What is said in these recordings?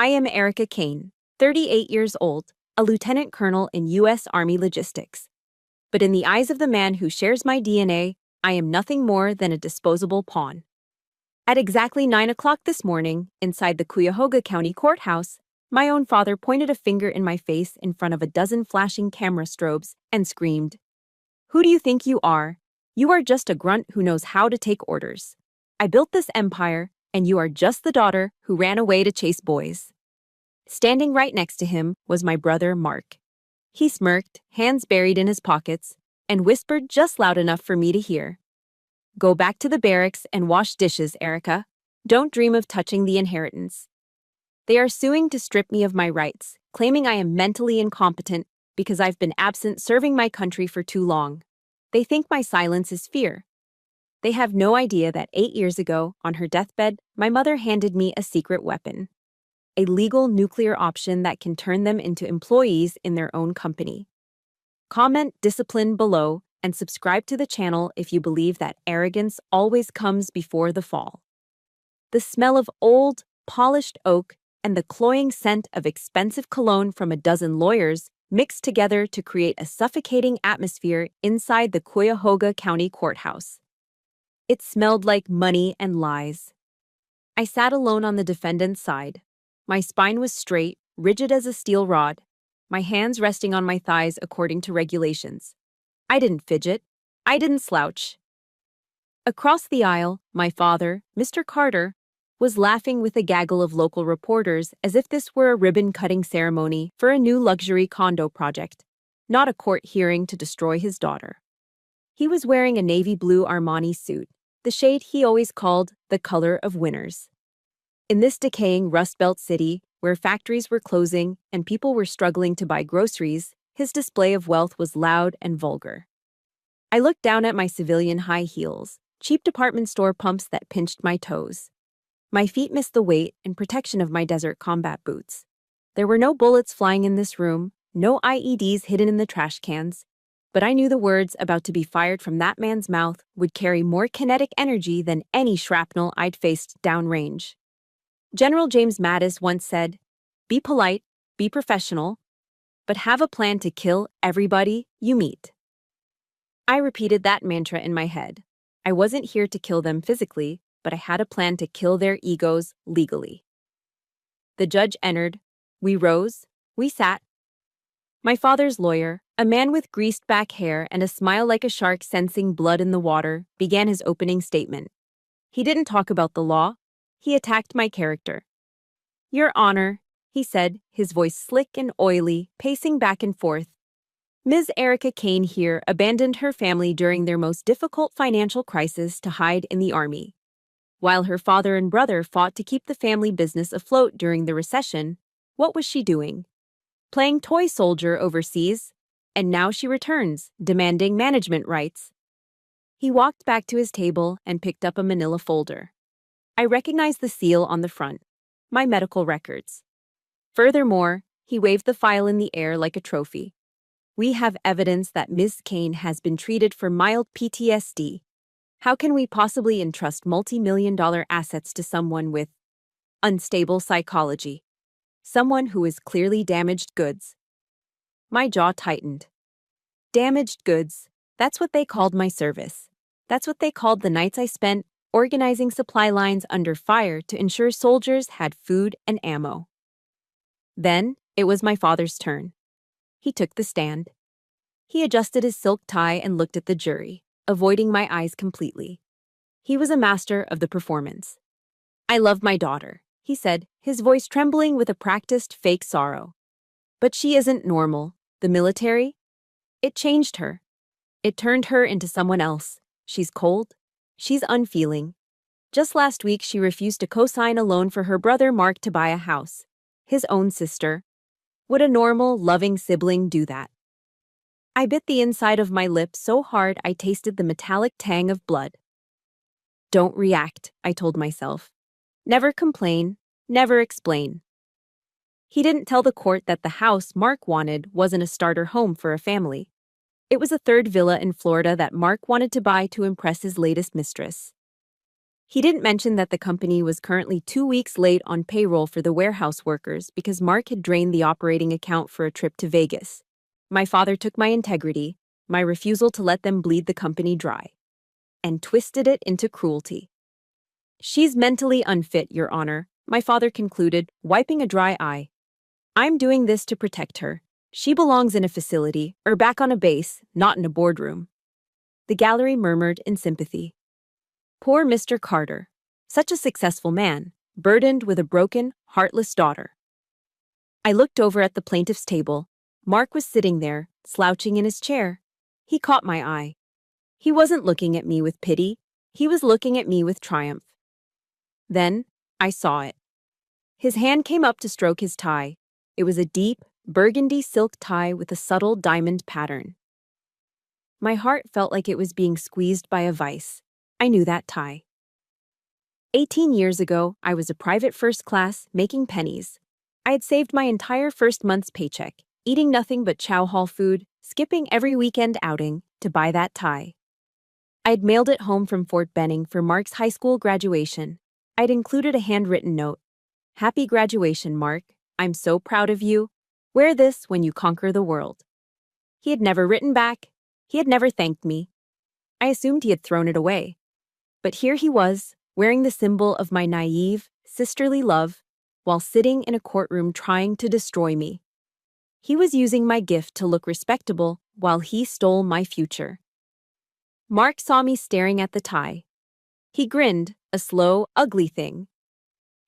I am Erica Kane, 38 years old, a lieutenant colonel in U.S. Army Logistics. But in the eyes of the man who shares my DNA, I am nothing more than a disposable pawn. At exactly 9 o'clock this morning, inside the Cuyahoga County Courthouse, my own father pointed a finger in my face in front of a dozen flashing camera strobes and screamed, "Who do you think you are? You are just a grunt who knows how to take orders. I built this empire, and you are just the daughter who ran away to chase boys." Standing right next to him was my brother Mark. He smirked, hands buried in his pockets, and whispered just loud enough for me to hear. "Go back to the barracks and wash dishes, Erica. Don't dream of touching the inheritance." They are suing to strip me of my rights, claiming I am mentally incompetent because I've been absent serving my country for too long. They think my silence is fear. They have no idea that 8 years ago, on her deathbed, my mother handed me a secret weapon. A legal nuclear option that can turn them into employees in their own company. Comment discipline below and subscribe to the channel if you believe that arrogance always comes before the fall. The smell of old, polished oak and the cloying scent of expensive cologne from a dozen lawyers mixed together to create a suffocating atmosphere inside the Cuyahoga County Courthouse. It smelled like money and lies. I sat alone on the defendant's side. My spine was straight, rigid as a steel rod, my hands resting on my thighs according to regulations. I didn't fidget. I didn't slouch. Across the aisle, my father, Mr. Carter, was laughing with a gaggle of local reporters as if this were a ribbon-cutting ceremony for a new luxury condo project, not a court hearing to destroy his daughter. He was wearing a navy blue Armani suit, the shade he always called the color of winners. In this decaying Rust Belt city, where factories were closing and people were struggling to buy groceries, his display of wealth was loud and vulgar. I looked down at my civilian high heels, cheap department store pumps that pinched my toes. My feet missed the weight and protection of my desert combat boots. There were no bullets flying in this room, no IEDs hidden in the trash cans, but I knew the words about to be fired from that man's mouth would carry more kinetic energy than any shrapnel I'd faced downrange. General James Mattis once said, "Be polite, be professional, but have a plan to kill everybody you meet." I repeated that mantra in my head. I wasn't here to kill them physically, but I had a plan to kill their egos legally. The judge entered. We rose. We sat. My father's lawyer, a man with greased back hair and a smile like a shark sensing blood in the water, began his opening statement. He didn't talk about the law. He attacked my character. "Your Honor," he said, his voice slick and oily, pacing back and forth. "Ms. Erica Kane here abandoned her family during their most difficult financial crisis to hide in the Army. While her father and brother fought to keep the family business afloat during the recession, what was she doing? Playing toy soldier overseas, and now she returns, demanding management rights." He walked back to his table and picked up a manila folder. I recognized the seal on the front, my medical records. Furthermore, he waved the file in the air like a trophy. "We have evidence that Ms. Kane has been treated for mild PTSD. How can we possibly entrust multi-million-dollar assets to someone with unstable psychology? Someone who is clearly damaged goods?" My jaw tightened. Damaged goods. That's what they called my service. That's what they called the nights I spent organizing supply lines under fire to ensure soldiers had food and ammo. Then, it was my father's turn. He took the stand. He adjusted his silk tie and looked at the jury, avoiding my eyes completely. He was a master of the performance. "I love my daughter," he said, his voice trembling with a practiced fake sorrow. "But she isn't normal. The military? It changed her. It turned her into someone else. She's cold. She's unfeeling. Just last week, she refused to co-sign a loan for her brother Mark to buy a house. His own sister. Would a normal, loving sibling do that?" I bit the inside of my lip so hard I tasted the metallic tang of blood. "Don't react," I told myself. "Never complain, never explain." He didn't tell the court that the house Mark wanted wasn't a starter home for a family. It was a third villa in Florida that Mark wanted to buy to impress his latest mistress. He didn't mention that the company was currently 2 weeks late on payroll for the warehouse workers because Mark had drained the operating account for a trip to Vegas. My father took my integrity, my refusal to let them bleed the company dry, and twisted it into cruelty. She's mentally unfit, Your Honor, my father concluded, wiping a dry eye. I'm doing this to protect her. She belongs in a facility, or back on a base, not in a boardroom. The gallery murmured in sympathy. Poor Mr. Carter. Such a successful man, burdened with a broken, heartless daughter. I looked over at the plaintiff's table. Mark was sitting there, slouching in his chair. He caught my eye. He wasn't looking at me with pity. He was looking at me with triumph. Then, I saw it. His hand came up to stroke his tie. It was a deep, burgundy silk tie with a subtle diamond pattern. My heart felt like it was being squeezed by a vice. I knew that tie. 18 years ago, I was a private first class, making pennies. I had saved my entire first month's paycheck, eating nothing but chow hall food, skipping every weekend outing, to buy that tie. I had mailed it home from Fort Benning for Mark's high school graduation. I'd included a handwritten note. Happy graduation, Mark. I'm so proud of you. Wear this when you conquer the world. He had never written back. He had never thanked me. I assumed he had thrown it away. But here he was, wearing the symbol of my naive, sisterly love, while sitting in a courtroom trying to destroy me. He was using my gift to look respectable while he stole my future. Mark saw me staring at the tie. He grinned, a slow, ugly thing.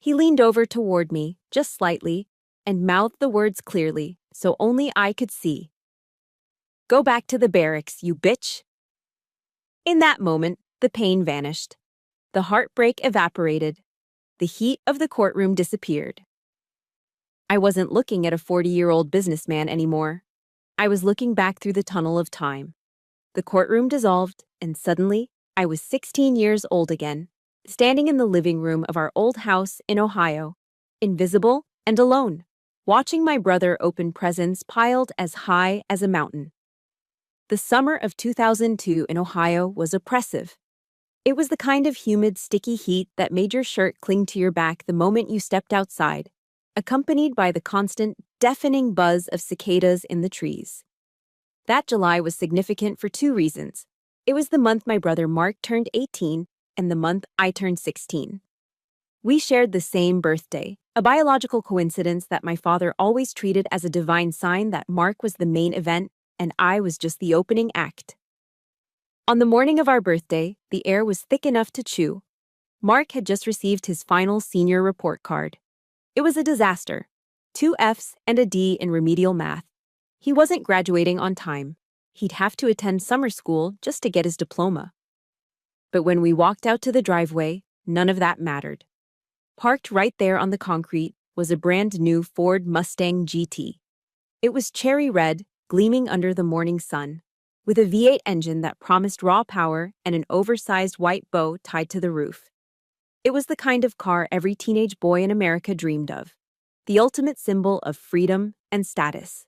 He leaned over toward me, just slightly, and mouthed the words clearly, so only I could see. Go back to the barracks, you bitch. In that moment, the pain vanished. The heartbreak evaporated. The heat of the courtroom disappeared. I wasn't looking at a 40-year-old businessman anymore. I was looking back through the tunnel of time. The courtroom dissolved, and suddenly, I was 16 years old again, standing in the living room of our old house in Ohio, invisible and alone, watching my brother open presents piled as high as a mountain. The summer of 2002 in Ohio was oppressive. It was the kind of humid, sticky heat that made your shirt cling to your back the moment you stepped outside, accompanied by the constant, deafening buzz of cicadas in the trees. That July was significant for two reasons. It was the month my brother Mark turned 18 and the month I turned 16. We shared the same birthday, a biological coincidence that my father always treated as a divine sign that Mark was the main event and I was just the opening act. On the morning of our birthday, the air was thick enough to chew. Mark had just received his final senior report card. It was a disaster. 2 F's and a D in remedial math. He wasn't graduating on time. He'd have to attend summer school just to get his diploma. But when we walked out to the driveway, none of that mattered. Parked right there on the concrete was a brand new Ford Mustang GT. It was cherry red, gleaming under the morning sun, with a V8 engine that promised raw power and an oversized white bow tied to the roof. It was the kind of car every teenage boy in America dreamed of, the ultimate symbol of freedom and status.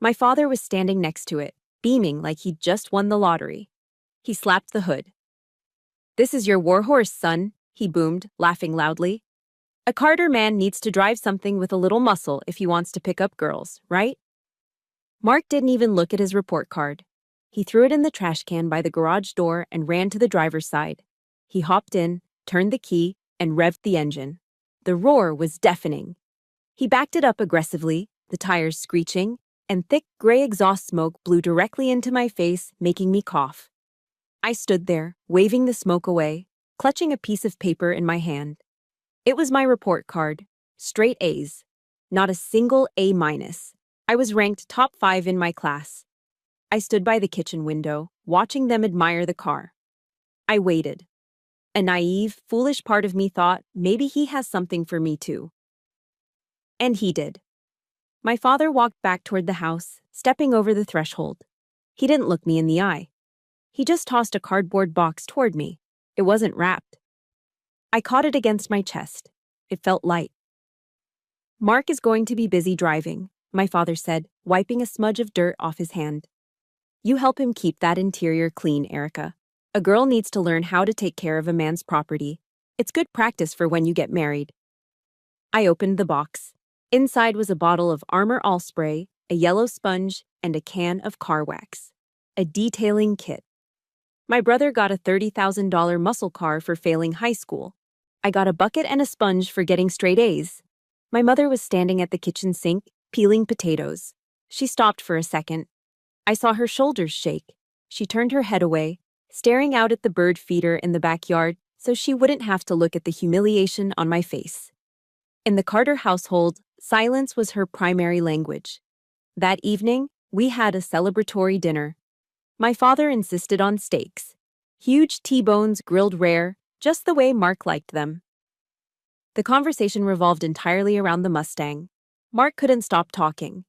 My father was standing next to it, beaming like he'd just won the lottery. He slapped the hood. "This is your warhorse, son," he boomed, laughing loudly. "A Carter man needs to drive something with a little muscle if he wants to pick up girls, right?" Mark didn't even look at his report card. He threw it in the trash can by the garage door and ran to the driver's side. He hopped in, turned the key, and revved the engine. The roar was deafening. He backed it up aggressively, the tires screeching, and thick gray exhaust smoke blew directly into my face, making me cough. I stood there, waving the smoke away, clutching a piece of paper in my hand. It was my report card. Straight A's. Not a single A-. I was ranked top 5 in my class. I stood by the kitchen window, watching them admire the car. I waited. A naive, foolish part of me thought maybe he has something for me too. And he did. My father walked back toward the house, stepping over the threshold. He didn't look me in the eye. He just tossed a cardboard box toward me. It wasn't wrapped. I caught it against my chest. It felt light. "Mark is going to be busy driving," my father said, wiping a smudge of dirt off his hand. "You help him keep that interior clean, Erica." A girl needs to learn how to take care of a man's property. It's good practice for when you get married. I opened the box. Inside was a bottle of Armor All spray, a yellow sponge, and a can of car wax. A detailing kit. My brother got a $30,000 muscle car for failing high school. I got a bucket and a sponge for getting straight A's. My mother was standing at the kitchen sink, peeling potatoes. She stopped for a second. I saw her shoulders shake. She turned her head away, staring out at the bird feeder in the backyard so she wouldn't have to look at the humiliation on my face. In the Carter household, silence was her primary language. That evening, we had a celebratory dinner. My father insisted on steaks. Huge T-bones grilled rare, just the way Mark liked them. The conversation revolved entirely around the Mustang. Mark couldn't stop talking.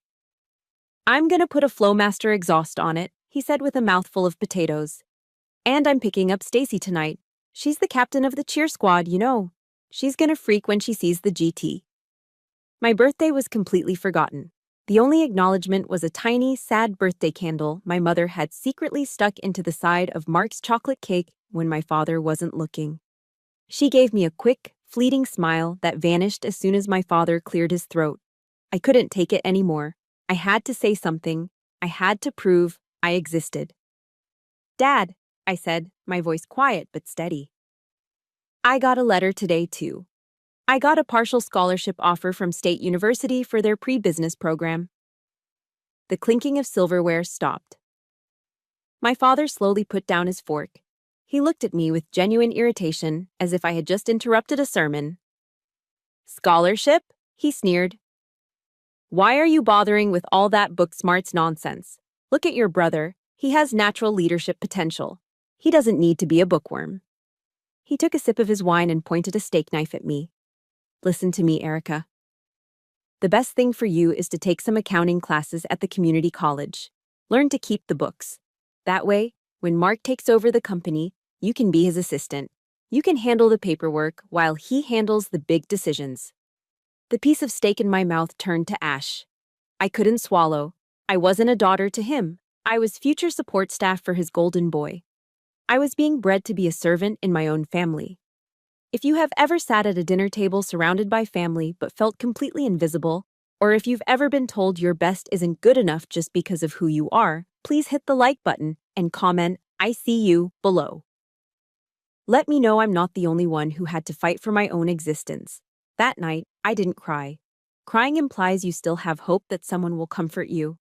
"I'm gonna put a Flowmaster exhaust on it," he said with a mouthful of potatoes. "And I'm picking up Stacy tonight. She's the captain of the cheer squad, you know. She's gonna freak when she sees the GT." My birthday was completely forgotten. The only acknowledgement was a tiny, sad birthday candle my mother had secretly stuck into the side of Mark's chocolate cake when my father wasn't looking. She gave me a quick, fleeting smile that vanished as soon as my father cleared his throat. I couldn't take it anymore. I had to say something. I had to prove I existed. "Dad," I said, my voice quiet but steady. "I got a letter today, too. I got a partial scholarship offer from State University for their pre-business program." The clinking of silverware stopped. My father slowly put down his fork. He looked at me with genuine irritation, as if I had just interrupted a sermon. "Scholarship?" he sneered. "Why are you bothering with all that book smarts nonsense? Look at your brother. He has natural leadership potential. He doesn't need to be a bookworm." He took a sip of his wine and pointed a steak knife at me. "Listen to me, Erica. The best thing for you is to take some accounting classes at the community college. Learn to keep the books. That way, when Mark takes over the company, you can be his assistant. You can handle the paperwork while he handles the big decisions." The piece of steak in my mouth turned to ash. I couldn't swallow. I wasn't a daughter to him. I was future support staff for his golden boy. I was being bred to be a servant in my own family. If you have ever sat at a dinner table surrounded by family but felt completely invisible, or if you've ever been told your best isn't good enough just because of who you are, please hit the like button and comment "I see you" below. Let me know I'm not the only one who had to fight for my own existence. That night, I didn't cry. Crying implies you still have hope that someone will comfort you.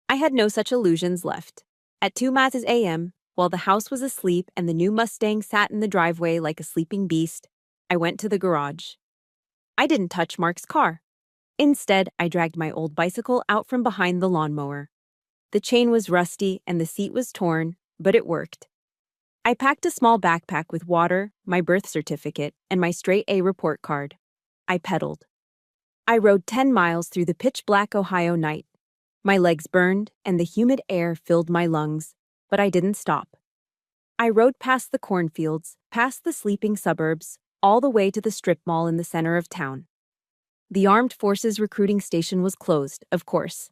I had no such illusions left. At 2 a.m., while the house was asleep and the new Mustang sat in the driveway like a sleeping beast, I went to the garage. I didn't touch Mark's car. Instead, I dragged my old bicycle out from behind the lawnmower. The chain was rusty and the seat was torn, but it worked. I packed a small backpack with water, my birth certificate, and my straight A report card. I pedaled. I rode 10 miles through the pitch-black Ohio night. My legs burned and the humid air filled my lungs, but I didn't stop. I rode past the cornfields, past the sleeping suburbs, all the way to the strip mall in the center of town. The Armed Forces recruiting station was closed, of course,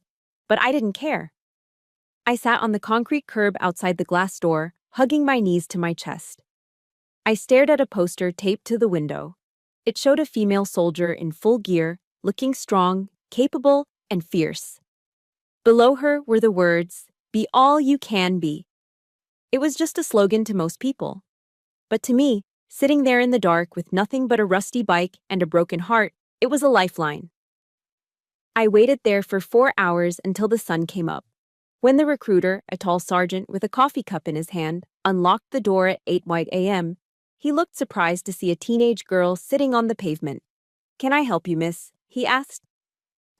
but I didn't care. I sat on the concrete curb outside the glass door, hugging my knees to my chest. I stared at a poster taped to the window. It showed a female soldier in full gear, looking strong, capable, and fierce. Below her were the words, "Be all you can be." It was just a slogan to most people. But to me, sitting there in the dark with nothing but a rusty bike and a broken heart, it was a lifeline. I waited there for 4 hours until the sun came up. When the recruiter, a tall sergeant with a coffee cup in his hand, unlocked the door at 8 a.m., he looked surprised to see a teenage girl sitting on the pavement. "Can I help you, miss?" he asked.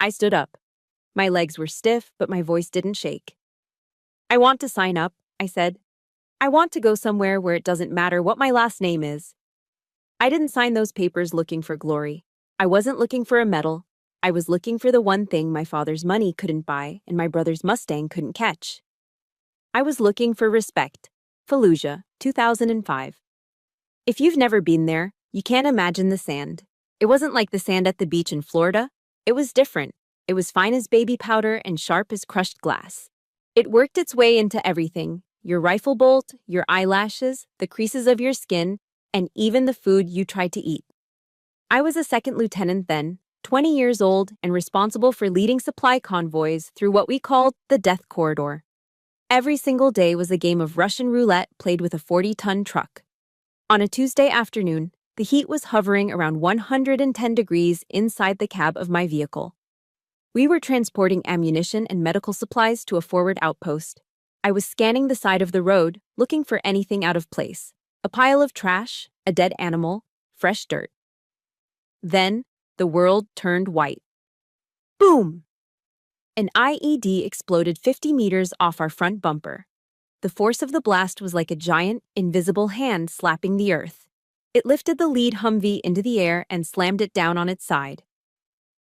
I stood up. My legs were stiff, but my voice didn't shake. "I want to sign up," I said. "I want to go somewhere where it doesn't matter what my last name is." I didn't sign those papers looking for glory. I wasn't looking for a medal. I was looking for the one thing my father's money couldn't buy and my brother's Mustang couldn't catch. I was looking for respect. Fallujah, 2005. If you've never been there, you can't imagine the sand. It wasn't like the sand at the beach in Florida. It was different. It was fine as baby powder and sharp as crushed glass. It worked its way into everything, your rifle bolt, your eyelashes, the creases of your skin, and even the food you tried to eat. I was a second lieutenant then, 20 years old and responsible for leading supply convoys through what we called the Death Corridor. Every single day was a game of Russian roulette played with a 40-ton truck. On a Tuesday afternoon, the heat was hovering around 110 degrees inside the cab of my vehicle. We were transporting ammunition and medical supplies to a forward outpost. I was scanning the side of the road, looking for anything out of place. A pile of trash, a dead animal, fresh dirt. Then, the world turned white. Boom! An IED exploded 50 meters off our front bumper. The force of the blast was like a giant, invisible hand slapping the earth. It lifted the lead Humvee into the air and slammed it down on its side.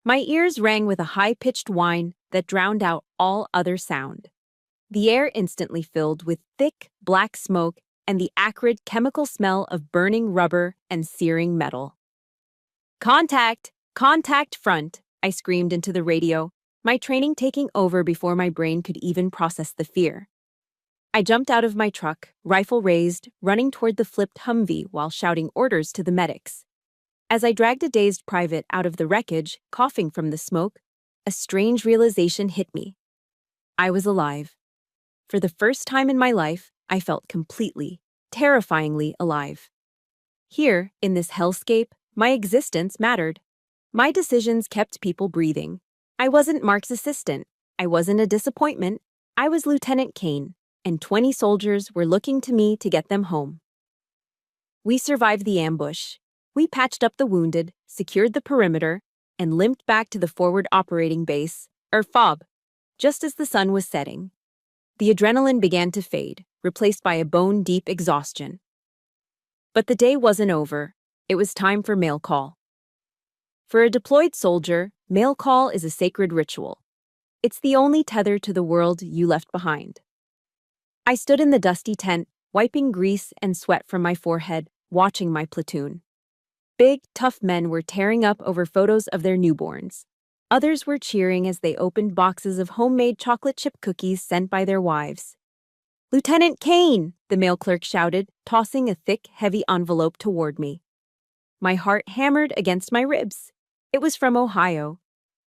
My ears rang with a high-pitched whine that drowned out all other sound. The air instantly filled with thick, black smoke and the acrid chemical smell of burning rubber and searing metal. "Contact! Contact front!" I screamed into the radio, my training taking over before my brain could even process the fear. I jumped out of my truck, rifle raised, running toward the flipped Humvee while shouting orders to the medics. As I dragged a dazed private out of the wreckage, coughing from the smoke, a strange realization hit me. I was alive. For the first time in my life, I felt completely, terrifyingly alive. Here, in this hellscape, my existence mattered. My decisions kept people breathing. I wasn't Mark's assistant. I wasn't a disappointment. I was Lieutenant Kane, and 20 soldiers were looking to me to get them home. We survived the ambush. We patched up the wounded, secured the perimeter, and limped back to the forward operating base, or FOB, just as the sun was setting. The adrenaline began to fade, replaced by a bone-deep exhaustion. But the day wasn't over. It was time for mail call. For a deployed soldier, mail call is a sacred ritual. It's the only tether to the world you left behind. I stood in the dusty tent, wiping grease and sweat from my forehead, watching my platoon. Big, tough men were tearing up over photos of their newborns. Others were cheering as they opened boxes of homemade chocolate chip cookies sent by their wives. "Lieutenant Kane!" the mail clerk shouted, tossing a thick, heavy envelope toward me. My heart hammered against my ribs. It was from Ohio.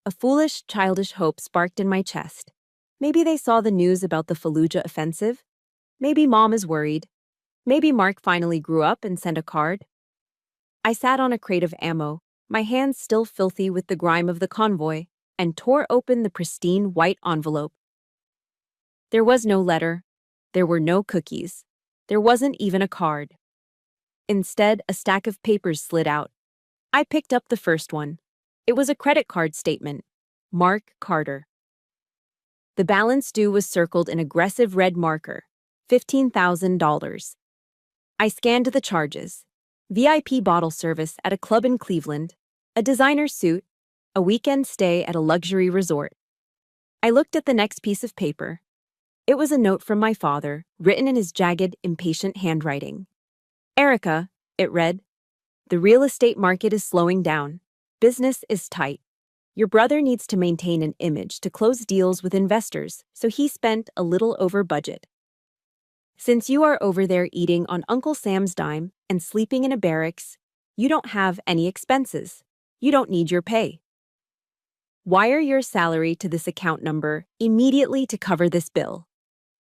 A foolish, childish hope sparked in my chest. Maybe they saw the news about the Fallujah offensive. Maybe Mom is worried. Maybe Mark finally grew up and sent a card. I sat on a crate of ammo, my hands still filthy with the grime of the convoy, and tore open the pristine white envelope. There was no letter. There were no cookies. There wasn't even a card. Instead, a stack of papers slid out. I picked up the first one. It was a credit card statement. Mark Carter. The balance due was circled in aggressive red marker, $15,000. I scanned the charges. VIP bottle service at a club in Cleveland, a designer suit, a weekend stay at a luxury resort. I looked at the next piece of paper. It was a note from my father, written in his jagged, impatient handwriting. "Erica," it read, "the real estate market is slowing down. Business is tight. Your brother needs to maintain an image to close deals with investors, so he spent a little over budget. Since you are over there eating on Uncle Sam's dime and sleeping in a barracks, you don't have any expenses. You don't need your pay. Wire your salary to this account number immediately to cover this bill.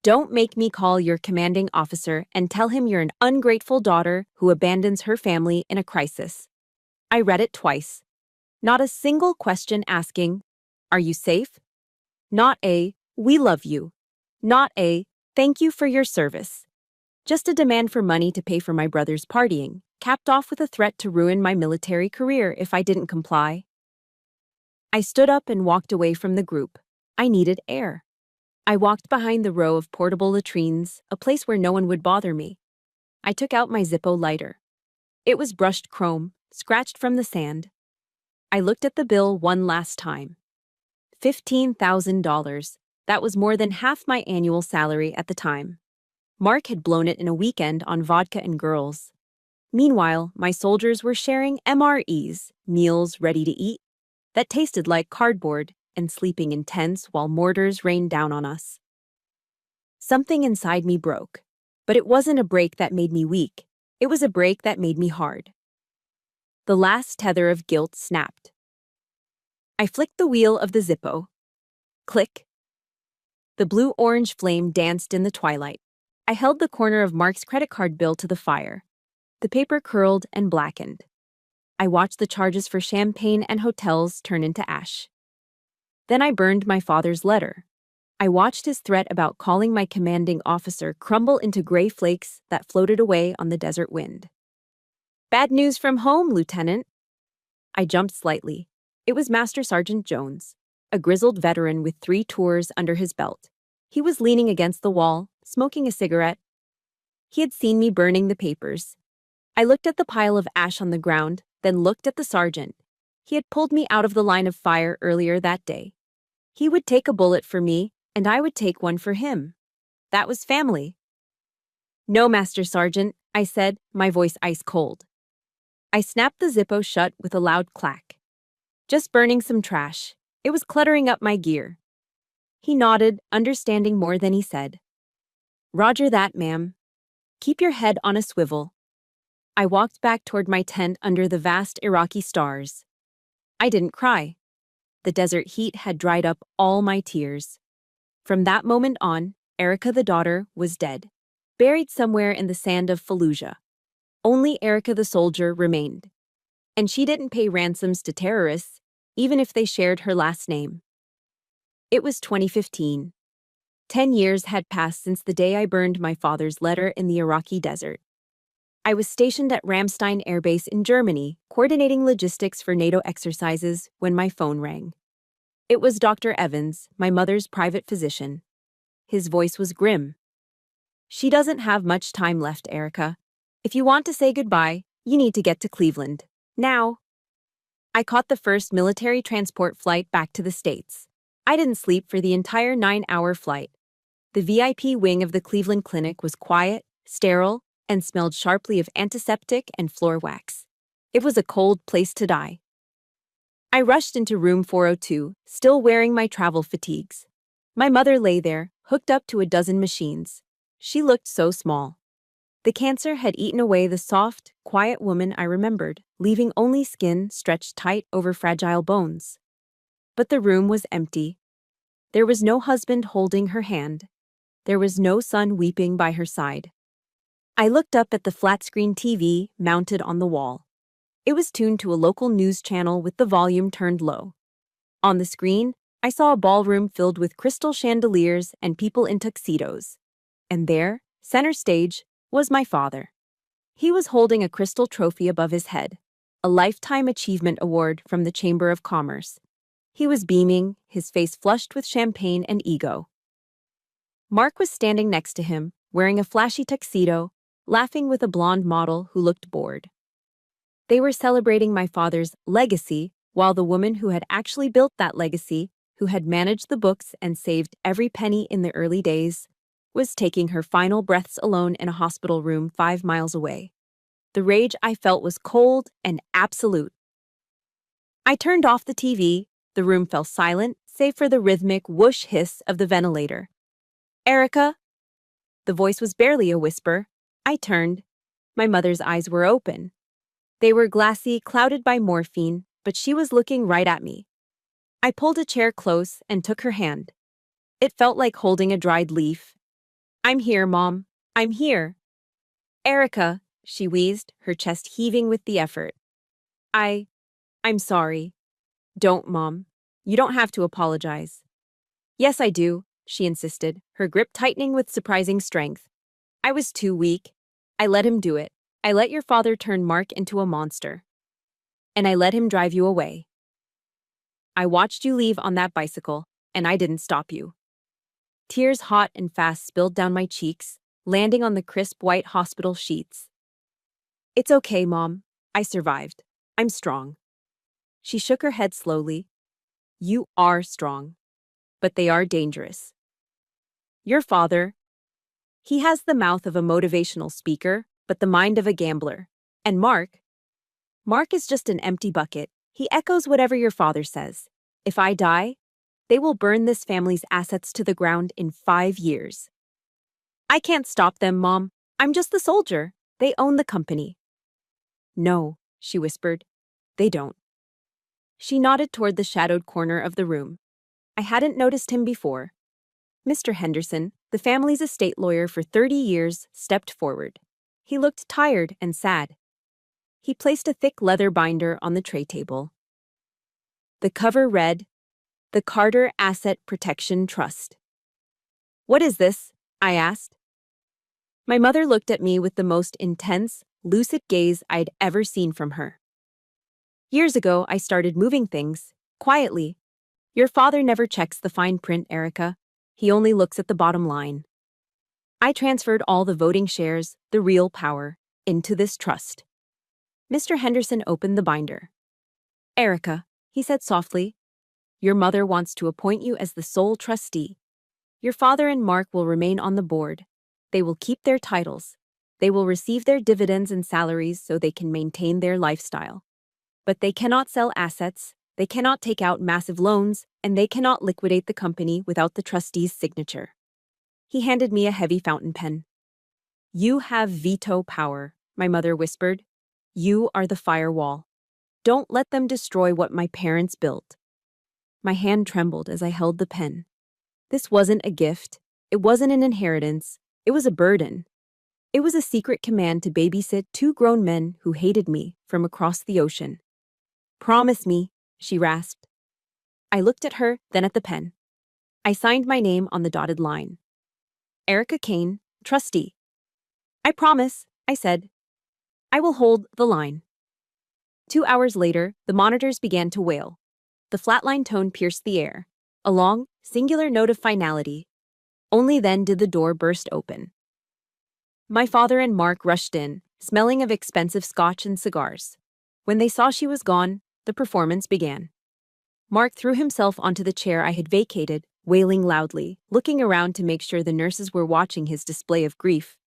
Don't make me call your commanding officer and tell him you're an ungrateful daughter who abandons her family in a crisis." I read it twice. Not a single question asking, "Are you safe?" Not a, "We love you." Not a, "Thank you for your service." Just a demand for money to pay for my brother's partying, capped off with a threat to ruin my military career if I didn't comply. I stood up and walked away from the group. I needed air. I walked behind the row of portable latrines, a place where no one would bother me. I took out my Zippo lighter. It was brushed chrome, scratched from the sand. I looked at the bill one last time. $15,000. That was more than half my annual salary at the time. Mark had blown it in a weekend on vodka and girls. Meanwhile, my soldiers were sharing MREs, meals ready to eat, that tasted like cardboard, and sleeping in tents while mortars rained down on us. Something inside me broke. But it wasn't a break that made me weak. It was a break that made me hard. The last tether of guilt snapped. I flicked the wheel of the Zippo. Click. The blue-orange flame danced in the twilight. I held the corner of Mark's credit card bill to the fire. The paper curled and blackened. I watched the charges for champagne and hotels turn into ash. Then I burned my father's letter. I watched his threat about calling my commanding officer crumble into gray flakes that floated away on the desert wind. Bad news from home, Lieutenant. I jumped slightly. It was Master Sergeant Jones, a grizzled veteran with 3 tours under his belt. He was leaning against the wall, smoking a cigarette. He had seen me burning the papers. I looked at the pile of ash on the ground, then looked at the sergeant. He had pulled me out of the line of fire earlier that day. He would take a bullet for me, and I would take one for him. That was family. No, Master Sergeant, I said, my voice ice cold. I snapped the Zippo shut with a loud clack. Just burning some trash. It was cluttering up my gear. He nodded, understanding more than he said. Roger that, ma'am. Keep your head on a swivel. I walked back toward my tent under the vast Iraqi stars. I didn't cry. The desert heat had dried up all my tears. From that moment on, Erica the daughter was dead, buried somewhere in the sand of Fallujah. Only Erica the soldier remained. And she didn't pay ransoms to terrorists, even if they shared her last name. It was 2015. 10 years had passed since the day I burned my father's letter in the Iraqi desert. I was stationed at Ramstein Air Base in Germany, coordinating logistics for NATO exercises, when my phone rang. It was Dr. Evans, my mother's private physician. His voice was grim. She doesn't have much time left, Erica. If you want to say goodbye, you need to get to Cleveland. Now. I caught the first military transport flight back to the States. I didn't sleep for the entire 9-hour flight. The VIP wing of the Cleveland Clinic was quiet, sterile, and smelled sharply of antiseptic and floor wax. It was a cold place to die. I rushed into room 402, still wearing my travel fatigues. My mother lay there, hooked up to a dozen machines. She looked so small. The cancer had eaten away the soft, quiet woman I remembered, leaving only skin stretched tight over fragile bones. But the room was empty. There was no husband holding her hand. There was no son weeping by her side. I looked up at the flat-screen TV mounted on the wall. It was tuned to a local news channel with the volume turned low. On the screen, I saw a ballroom filled with crystal chandeliers and people in tuxedos. And there, center stage, was my father. He was holding a crystal trophy above his head, a Lifetime Achievement Award from the Chamber of Commerce. He was beaming, his face flushed with champagne and ego. Mark was standing next to him, wearing a flashy tuxedo, laughing with a blonde model who looked bored. They were celebrating my father's legacy, while the woman who had actually built that legacy, who had managed the books and saved every penny in the early days, was taking her final breaths alone in a hospital room 5 miles away. The rage I felt was cold and absolute. I turned off the TV. The room fell silent, save for the rhythmic whoosh hiss of the ventilator. Erica? The voice was barely a whisper. I turned. My mother's eyes were open. They were glassy, clouded by morphine, but she was looking right at me. I pulled a chair close and took her hand. It felt like holding a dried leaf. I'm here, Mom. I'm here. Erica, she wheezed, her chest heaving with the effort. I'm sorry. Don't, Mom. You don't have to apologize. Yes, I do, she insisted, her grip tightening with surprising strength. I was too weak. I let him do it. I let your father turn Mark into a monster. And I let him drive you away. I watched you leave on that bicycle, and I didn't stop you. Tears hot and fast spilled down my cheeks, landing on the crisp white hospital sheets. It's okay, Mom. I survived. I'm strong. She shook her head slowly. You are strong. But they are dangerous. Your father, he has the mouth of a motivational speaker, but the mind of a gambler. And Mark is just an empty bucket. He echoes whatever your father says. If I die, they will burn this family's assets to the ground in 5 years. I can't stop them, Mom. I'm just the soldier. They own the company. No, she whispered. They don't. She nodded toward the shadowed corner of the room. I hadn't noticed him before. Mr. Henderson, the family's estate lawyer for 30 years, stepped forward. He looked tired and sad. He placed a thick leather binder on the tray table. The cover read, "The Carter Asset Protection Trust." "What is this?" I asked. My mother looked at me with the most intense, lucid gaze I'd ever seen from her. "Years ago, I started moving things, quietly. Your father never checks the fine print, Erica. He only looks at the bottom line. I transferred all the voting shares, the real power, into this trust." Mr. Henderson opened the binder. "Erica," he said softly, "your mother wants to appoint you as the sole trustee. Your father and Mark will remain on the board. They will keep their titles. They will receive their dividends and salaries so they can maintain their lifestyle. But they cannot sell assets, they cannot take out massive loans, and they cannot liquidate the company without the trustee's signature." He handed me a heavy fountain pen. "You have veto power," my mother whispered. "You are the firewall. Don't let them destroy what my parents built." My hand trembled as I held the pen. This wasn't a gift. It wasn't an inheritance. It was a burden. It was a secret command to babysit two grown men who hated me from across the ocean. "Promise me," she rasped. I looked at her, then at the pen. I signed my name on the dotted line. Erica Kane, trustee. "I promise," I said. "I will hold the line." 2 hours later, the monitors began to wail. The flatline tone pierced the air, a long, singular note of finality. Only then did the door burst open. My father and Mark rushed in, smelling of expensive scotch and cigars. When they saw she was gone, the performance began. Mark threw himself onto the chair I had vacated, wailing loudly, looking around to make sure the nurses were watching his display of grief.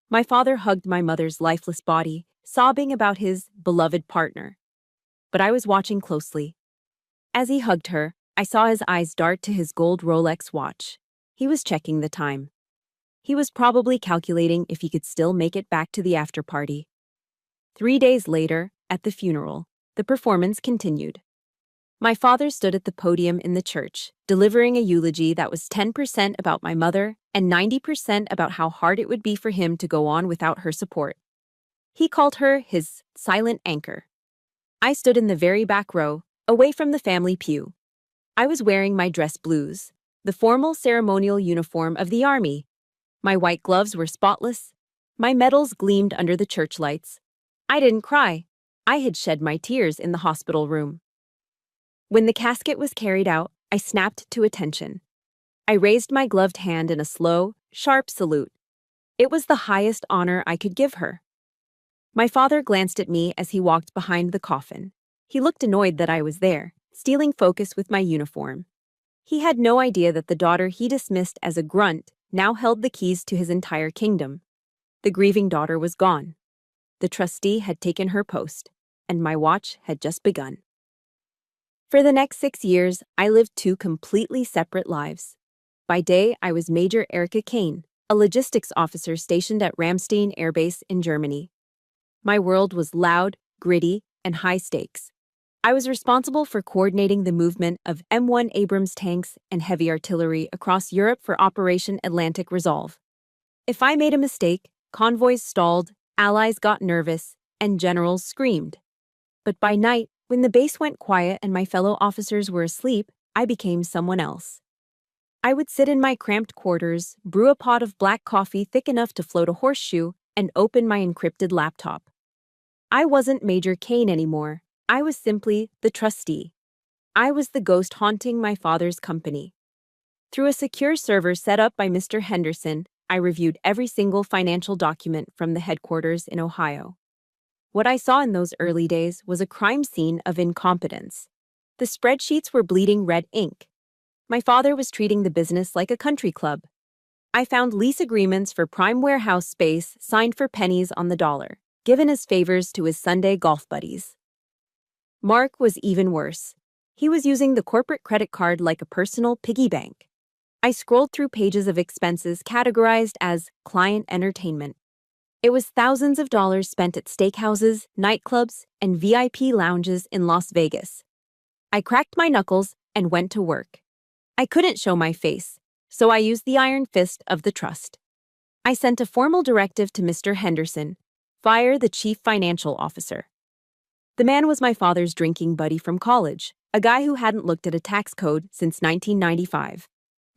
My father hugged my mother's lifeless body, sobbing about his beloved partner. But I was watching closely. As he hugged her, I saw his eyes dart to his gold Rolex watch. He was checking the time. He was probably calculating if he could still make it back to the after-party. 3 days later, at the funeral, the performance continued. My father stood at the podium in the church, delivering a eulogy that was 10% about my mother and 90% about how hard it would be for him to go on without her support. He called her his silent anchor. I stood in the very back row, away from the family pew. I was wearing my dress blues, the formal ceremonial uniform of the army. My white gloves were spotless. My medals gleamed under the church lights. I didn't cry. I had shed my tears in the hospital room. When the casket was carried out, I snapped to attention. I raised my gloved hand in a slow, sharp salute. It was the highest honor I could give her. My father glanced at me as he walked behind the coffin. He looked annoyed that I was there, stealing focus with my uniform. He had no idea that the daughter he dismissed as a grunt now held the keys to his entire kingdom. The grieving daughter was gone. The trustee had taken her post, and my watch had just begun. For the next 6 years, I lived 2 completely separate lives. By day, I was Major Erica Kane, a logistics officer stationed at Ramstein Air Base in Germany. My world was loud, gritty, and high stakes. I was responsible for coordinating the movement of M1 Abrams tanks and heavy artillery across Europe for Operation Atlantic Resolve. If I made a mistake, convoys stalled, allies got nervous, and generals screamed. But by night, when the base went quiet and my fellow officers were asleep, I became someone else. I would sit in my cramped quarters, brew a pot of black coffee thick enough to float a horseshoe, and open my encrypted laptop. I wasn't Major Kane anymore. I was simply the trustee. I was the ghost haunting my father's company. Through a secure server set up by Mr. Henderson, I reviewed every single financial document from the headquarters in Ohio. What I saw in those early days was a crime scene of incompetence. The spreadsheets were bleeding red ink. My father was treating the business like a country club. I found lease agreements for prime warehouse space signed for pennies on the dollar, given as favors to his Sunday golf buddies. Mark was even worse. He was using the corporate credit card like a personal piggy bank. I scrolled through pages of expenses categorized as client entertainment. It was thousands of dollars spent at steakhouses, nightclubs, and VIP lounges in Las Vegas. I cracked my knuckles and went to work. I couldn't show my face, so I used the iron fist of the trust. I sent a formal directive to Mr. Henderson: fire the chief financial officer. The man was my father's drinking buddy from college, a guy who hadn't looked at a tax code since 1995.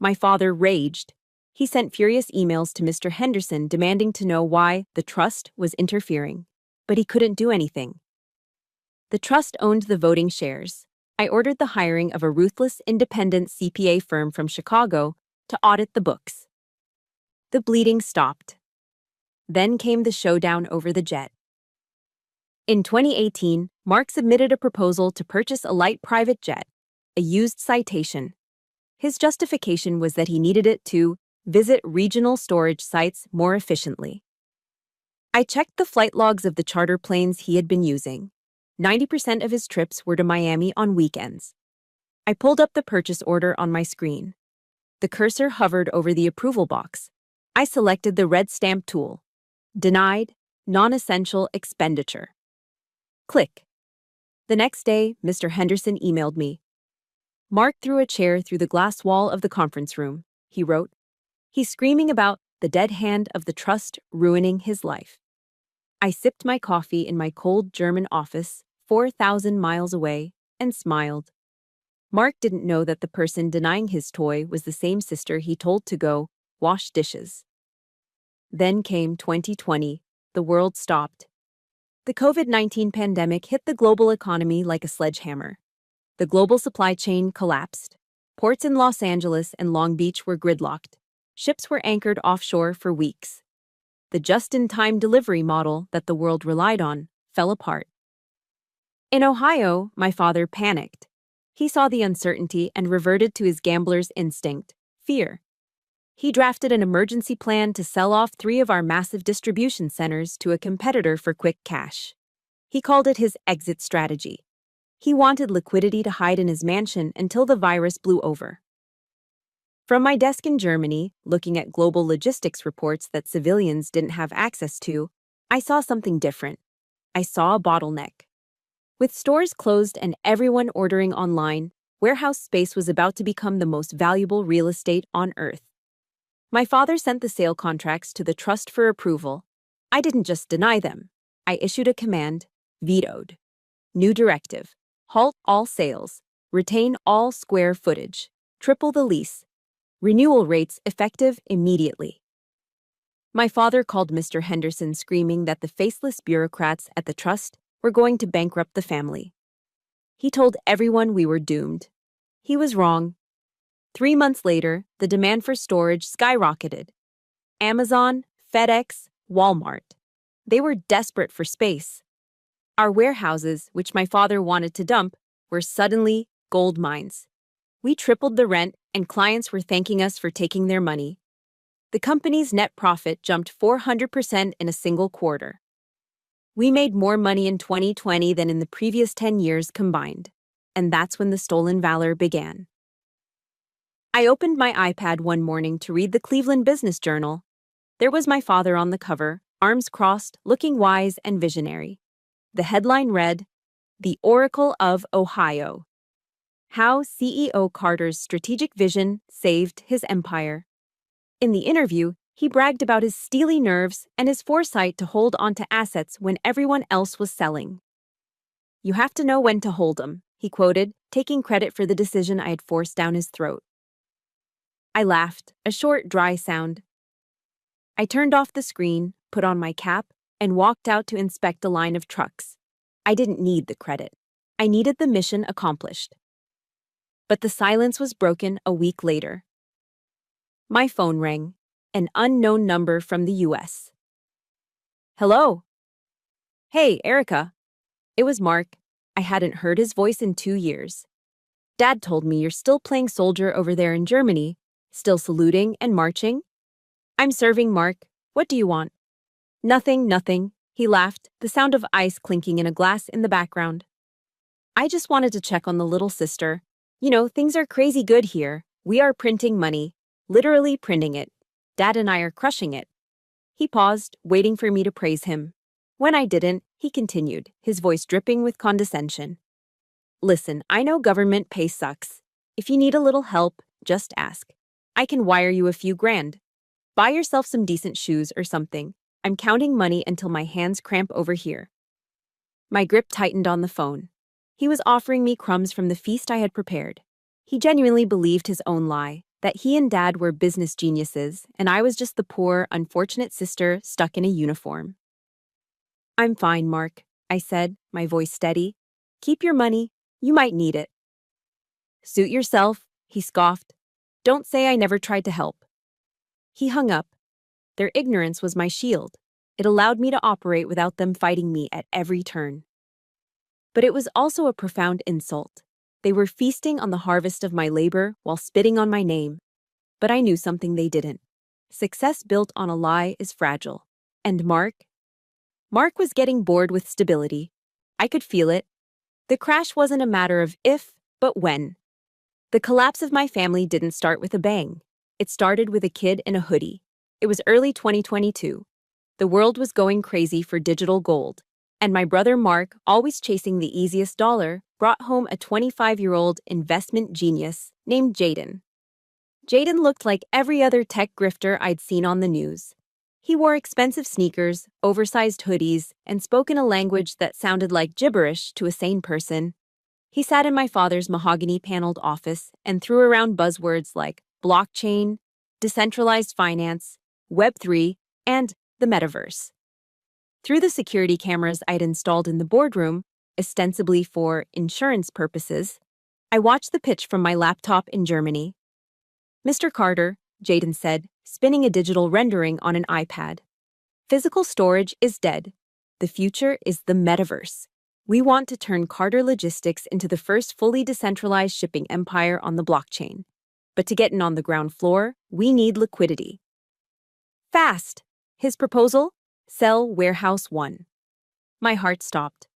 My father raged. He sent furious emails to Mr. Henderson demanding to know why the trust was interfering, but he couldn't do anything. The trust owned the voting shares. I ordered the hiring of a ruthless independent CPA firm from Chicago to audit the books. The bleeding stopped. Then came the showdown over the jet. In 2018, Mark submitted a proposal to purchase a light private jet, a used Citation. His justification was that he needed it to visit regional storage sites more efficiently. I checked the flight logs of the charter planes he had been using. 90% of his trips were to Miami on weekends. I pulled up the purchase order on my screen. The cursor hovered over the approval box. I selected the red stamp tool. Denied, non-essential expenditure. Click. The next day, Mr. Henderson emailed me. Mark threw a chair through the glass wall of the conference room, he wrote. He's screaming about the dead hand of the trust ruining his life. I sipped my coffee in my cold German office, 4,000 miles away, and smiled. Mark didn't know that the person denying his toy was the same sister he told to go wash dishes. Then came 2020. The world stopped. The COVID-19 pandemic hit the global economy like a sledgehammer. The global supply chain collapsed. Ports in Los Angeles and Long Beach were gridlocked. Ships were anchored offshore for weeks. The just-in-time delivery model that the world relied on fell apart. In Ohio, my father panicked. He saw the uncertainty and reverted to his gambler's instinct: fear. He drafted an emergency plan to sell off 3 of our massive distribution centers to a competitor for quick cash. He called it his exit strategy. He wanted liquidity to hide in his mansion until the virus blew over. From my desk in Germany, looking at global logistics reports that civilians didn't have access to, I saw something different. I saw a bottleneck. With stores closed and everyone ordering online, warehouse space was about to become the most valuable real estate on earth. My father sent the sale contracts to the trust for approval. I didn't just deny them. I issued a command: vetoed. New directive: halt all sales, retain all square footage, triple the lease. Renewal rates effective immediately. My father called Mr. Henderson screaming that the faceless bureaucrats at the trust were going to bankrupt the family. He told everyone we were doomed. He was wrong. 3 months later, the demand for storage skyrocketed. Amazon, FedEx, Walmart. They were desperate for space. Our warehouses, which my father wanted to dump, were suddenly gold mines. We tripled the rent, and clients were thanking us for taking their money. The company's net profit jumped 400% in a single quarter. We made more money in 2020 than in the previous 10 years combined, and that's when the stolen valor began. I opened my iPad one morning to read the Cleveland Business Journal. There was my father on the cover, arms crossed, looking wise and visionary. The headline read, "The Oracle of Ohio. How CEO Carter's strategic vision saved his empire." In the interview, he bragged about his steely nerves and his foresight to hold onto assets when everyone else was selling. "You have to know when to hold 'em," he quoted, taking credit for the decision I had forced down his throat. I laughed, a short, dry sound. I turned off the screen, put on my cap, and walked out to inspect a line of trucks. I didn't need the credit. I needed the mission accomplished. But the silence was broken a week later. My phone rang, an unknown number from the US. "Hello." "Hey, Erica." It was Mark. I hadn't heard his voice in 2 years. "Dad told me you're still playing soldier over there in Germany, still saluting and marching." "I'm serving, Mark. What do you want?" Nothing, he laughed, the sound of ice clinking in a glass in the background. "I just wanted to check on the little sister. You know, things are crazy good here. We are printing money. Literally printing it. Dad and I are crushing it. He paused, waiting for me to praise him. When I didn't, he continued, his voice dripping with condescension. Listen, I know government pay sucks. If you need a little help, just ask. I can wire you a few grand. Buy yourself some decent shoes or something. I'm counting money until my hands cramp over here. My grip tightened on the phone. He was offering me crumbs from the feast I had prepared. He genuinely believed his own lie, that he and Dad were business geniuses, and I was just the poor, unfortunate sister stuck in a uniform. I'm fine, Mark, I said, my voice steady. Keep your money. You might need it. Suit yourself, he scoffed. Don't say I never tried to help. He hung up. Their ignorance was my shield. It allowed me to operate without them fighting me at every turn. But it was also a profound insult. They were feasting on the harvest of my labor while spitting on my name. But I knew something they didn't. Success built on a lie is fragile. And Mark was getting bored with stability. I could feel it. The crash wasn't a matter of if, but when. The collapse of my family didn't start with a bang. It started with a kid in a hoodie. It was early 2022. The world was going crazy for digital gold. And my brother Mark, always chasing the easiest dollar, brought home a 25-year-old investment genius named Jaden. Jaden looked like every other tech grifter I'd seen on the news. He wore expensive sneakers, oversized hoodies, and spoke in a language that sounded like gibberish to a sane person. He sat in my father's mahogany-paneled office and threw around buzzwords like blockchain, decentralized finance, Web3, and the metaverse. Through the security cameras I'd installed in the boardroom, ostensibly for insurance purposes, I watched the pitch from my laptop in Germany. Mr. Carter, Jaden said, spinning a digital rendering on an iPad. Physical storage is dead. The future is the metaverse. We want to turn Carter Logistics into the first fully decentralized shipping empire on the blockchain. But to get in on the ground floor, we need liquidity. Fast! His proposal? Sell Warehouse 1. My heart stopped.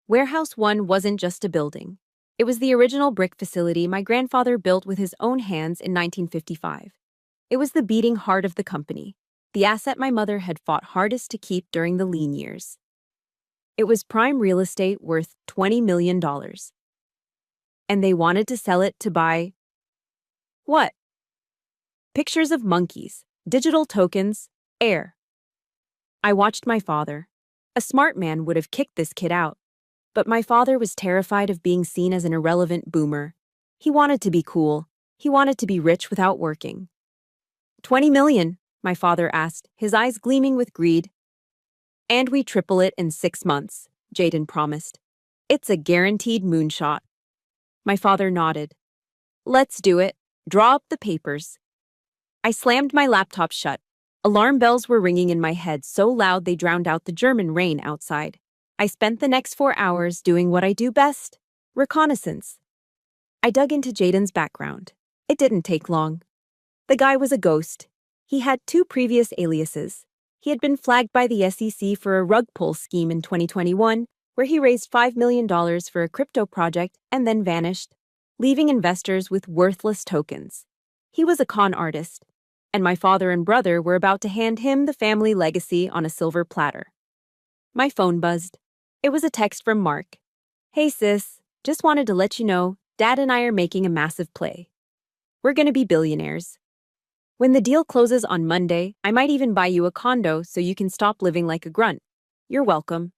Warehouse 1 wasn't just a building. It was the original brick facility my grandfather built with his own hands in 1955. It was the beating heart of the company, the asset my mother had fought hardest to keep during the lean years. It was prime real estate worth $20 million. And they wanted to sell it to buy what? Pictures of monkeys, digital tokens, air. I watched my father. A smart man would have kicked this kid out. But my father was terrified of being seen as an irrelevant boomer. He wanted to be cool. He wanted to be rich without working. 20 million, my father asked, his eyes gleaming with greed. And we triple it in 6 months, Jaden promised. It's a guaranteed moonshot. My father nodded. Let's do it. Draw up the papers. I slammed my laptop shut. Alarm bells were ringing in my head so loud they drowned out the German rain outside. I spent the next 4 hours doing what I do best, reconnaissance. I dug into Jaden's background. It didn't take long. The guy was a ghost. He had 2 previous aliases. He had been flagged by the SEC for a rug pull scheme in 2021, where he raised $5 million for a crypto project and then vanished, leaving investors with worthless tokens. He was a con artist, and my father and brother were about to hand him the family legacy on a silver platter. My phone buzzed. It was a text from Mark. Hey sis, just wanted to let you know, Dad and I are making a massive play. We're gonna be billionaires. When the deal closes on Monday, I might even buy you a condo so you can stop living like a grunt. You're welcome.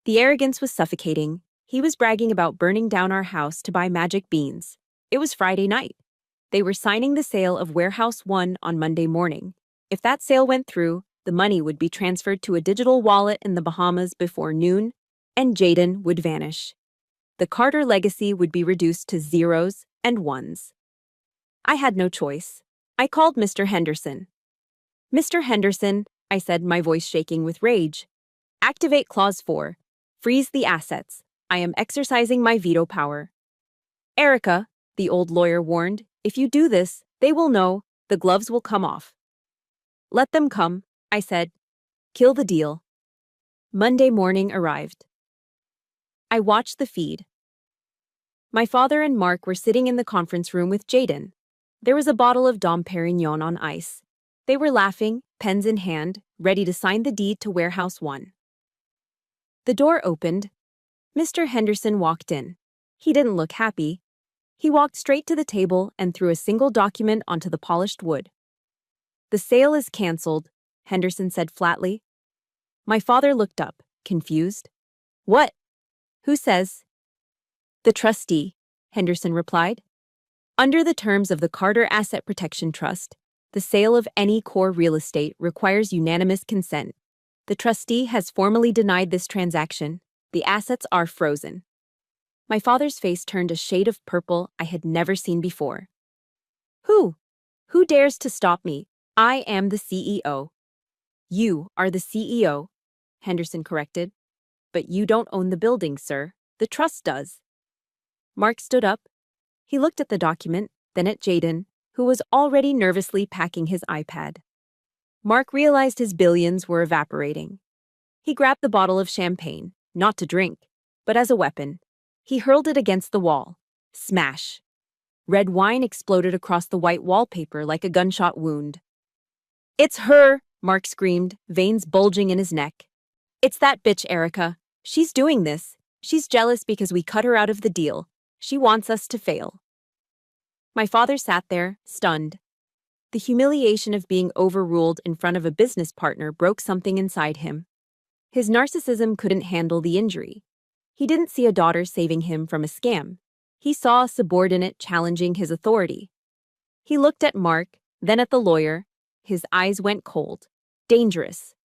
The arrogance was suffocating. He was bragging about burning down our house to buy magic beans. It was Friday night. They were signing the sale of Warehouse 1 on Monday morning. If that sale went through, the money would be transferred to a digital wallet in the Bahamas before noon, and Jaden would vanish. The Carter legacy would be reduced to zeros and ones. I had no choice. I called Mr. Henderson. Mr. Henderson, I said, my voice shaking with rage. Activate Clause 4. Freeze the assets. I am exercising my veto power. Erica, the old lawyer warned, if you do this, they will know, the gloves will come off. Let them come, I said. Kill the deal. Monday morning arrived. I watched the feed. My father and Mark were sitting in the conference room with Jaden. There was a bottle of Dom Perignon on ice. They were laughing, pens in hand, ready to sign the deed to Warehouse 1. The door opened. Mr. Henderson walked in. He didn't look happy. He walked straight to the table and threw a single document onto the polished wood. "The sale is cancelled," Henderson said flatly. My father looked up, confused. "What? Who says?" "The trustee," Henderson replied. "Under the terms of the Carter Asset Protection Trust, the sale of any core real estate requires unanimous consent. The trustee has formally denied this transaction. The assets are frozen." My father's face turned a shade of purple I had never seen before. "Who? Who dares to stop me? I am the CEO." "You are the CEO," Henderson corrected. "But you don't own the building, sir. The trust does." Mark stood up. He looked at the document, then at Jaden, who was already nervously packing his iPad. Mark realized his billions were evaporating. He grabbed the bottle of champagne, not to drink, but as a weapon. He hurled it against the wall. Smash! Red wine exploded across the white wallpaper like a gunshot wound. "It's her!" Mark screamed, veins bulging in his neck. "It's that bitch, Erica. She's doing this. She's jealous because we cut her out of the deal. She wants us to fail." My father sat there, stunned. The humiliation of being overruled in front of a business partner broke something inside him. His narcissism couldn't handle the injury. He didn't see a daughter saving him from a scam. He saw a subordinate challenging his authority. He looked at Mark, then at the lawyer. His eyes went cold. Dangerous.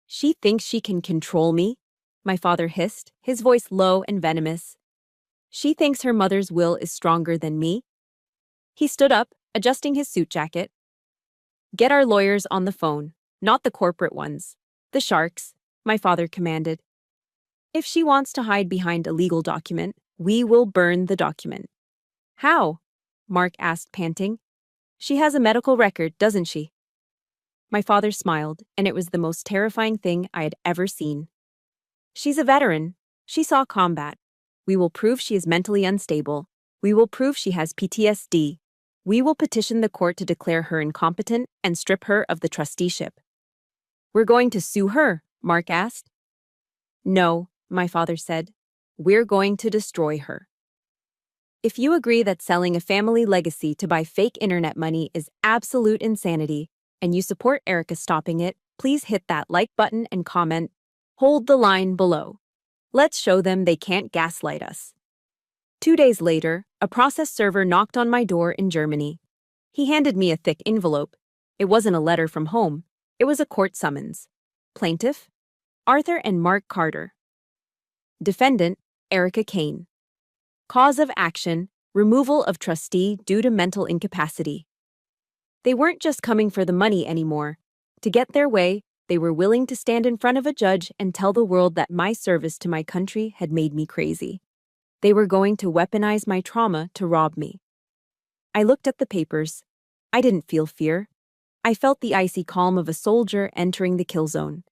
"She thinks she can control me?" my father hissed, his voice low and venomous. "She thinks her mother's will is stronger than me?" He stood up, adjusting his suit jacket. "Get our lawyers on the phone, not the corporate ones. The sharks," my father commanded. "If she wants to hide behind a legal document, we will burn the document." "How?" Mark asked, panting. "She has a medical record, doesn't she?" My father smiled, and it was the most terrifying thing I had ever seen. "She's a veteran. She saw combat. We will prove she is mentally unstable. We will prove she has PTSD. We will petition the court to declare her incompetent and strip her of the trusteeship." "We're going to sue her?" Mark asked. "No," my father said. "We're going to destroy her." If you agree that selling a family legacy to buy fake internet money is absolute insanity, and you support Erica stopping it, please hit that like button and comment, "Hold the line" below. Let's show them they can't gaslight us. 2 days later, a process server knocked on my door in Germany. He handed me a thick envelope. It wasn't a letter from home. It was a court summons. Plaintiff: Arthur and Mark Carter. Defendant: Erica Kane. Cause of action: removal of trustee due to mental incapacity. They weren't just coming for the money anymore. To get their way, they were willing to stand in front of a judge and tell the world that my service to my country had made me crazy. They were going to weaponize my trauma to rob me. I looked at the papers. I didn't feel fear. I felt the icy calm of a soldier entering the kill zone.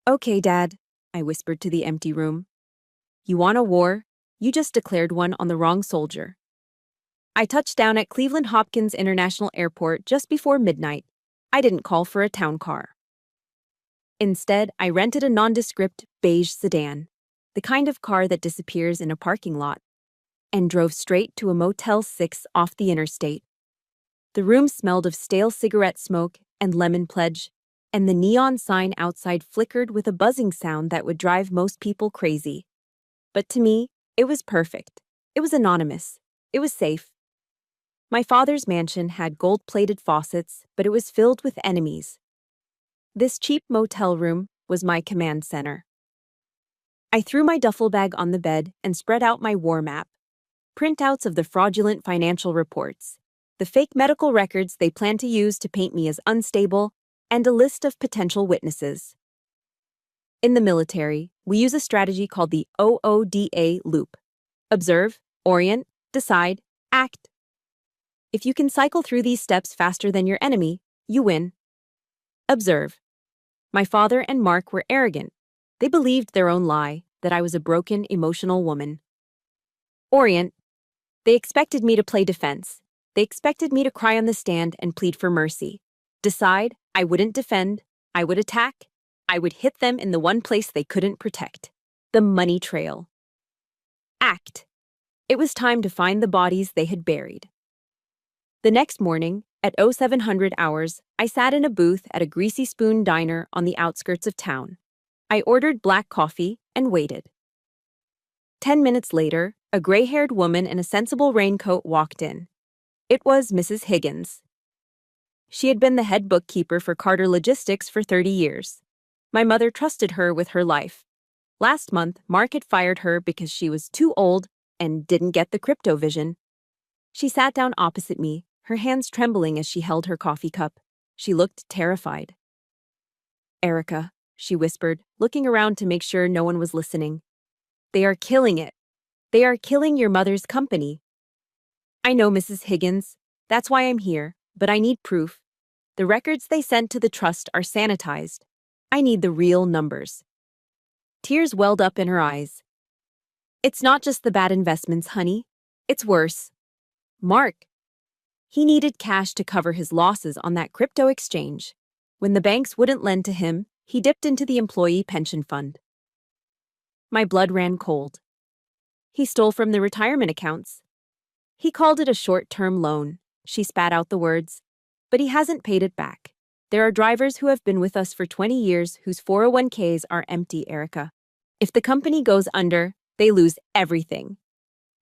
"Okay, Dad," I whispered to the empty room. "You want a war? You just declared one on the wrong soldier." I touched down at Cleveland Hopkins International Airport just before midnight. I didn't call for a town car. Instead, I rented a nondescript beige sedan, the kind of car that disappears in a parking lot, and drove straight to a Motel 6 off the interstate. The room smelled of stale cigarette smoke and lemon pledge, and the neon sign outside flickered with a buzzing sound that would drive most people crazy. But to me, it was perfect. It was anonymous. It was safe. My father's mansion had gold-plated faucets, but it was filled with enemies. This cheap motel room was my command center. I threw my duffel bag on the bed and spread out my war map. Printouts of the fraudulent financial reports, the fake medical records they plan to use to paint me as unstable, and a list of potential witnesses. In the military, we use a strategy called the OODA loop. Observe, orient, decide, act. If you can cycle through these steps faster than your enemy, you win. Observe. My father and Mark were arrogant. They believed their own lie, that I was a broken, emotional woman. Orient. They expected me to play defense. They expected me to cry on the stand and plead for mercy. Decide, I wouldn't defend, I would attack, I would hit them in the one place they couldn't protect. The money trail. Act. It was time to find the bodies they had buried. The next morning, at 0700 hours, I sat in a booth at a Greasy Spoon diner on the outskirts of town. I ordered black coffee and waited. 10 minutes later, a gray-haired woman in a sensible raincoat walked in. It was Mrs. Higgins. She had been the head bookkeeper for Carter Logistics for 30 years. My mother trusted her with her life. Last month, Mark had fired her because she was too old and didn't get the crypto vision. She sat down opposite me, her hands trembling as she held her coffee cup. She looked terrified. "Erica," she whispered, looking around to make sure no one was listening. "They are killing it. They are killing your mother's company." "I know, Mrs. Higgins. That's why I'm here, but I need proof. The records they sent to the trust are sanitized. I need the real numbers." Tears welled up in her eyes. "It's not just the bad investments, honey. It's worse. Mark. He needed cash to cover his losses on that crypto exchange. When the banks wouldn't lend to him, he dipped into the employee pension fund." My blood ran cold. "He stole from the retirement accounts. He called it a short-term loan." She spat out the words. "But he hasn't paid it back. There are drivers who have been with us for 20 years whose 401ks are empty, Erica. If the company goes under, they lose everything.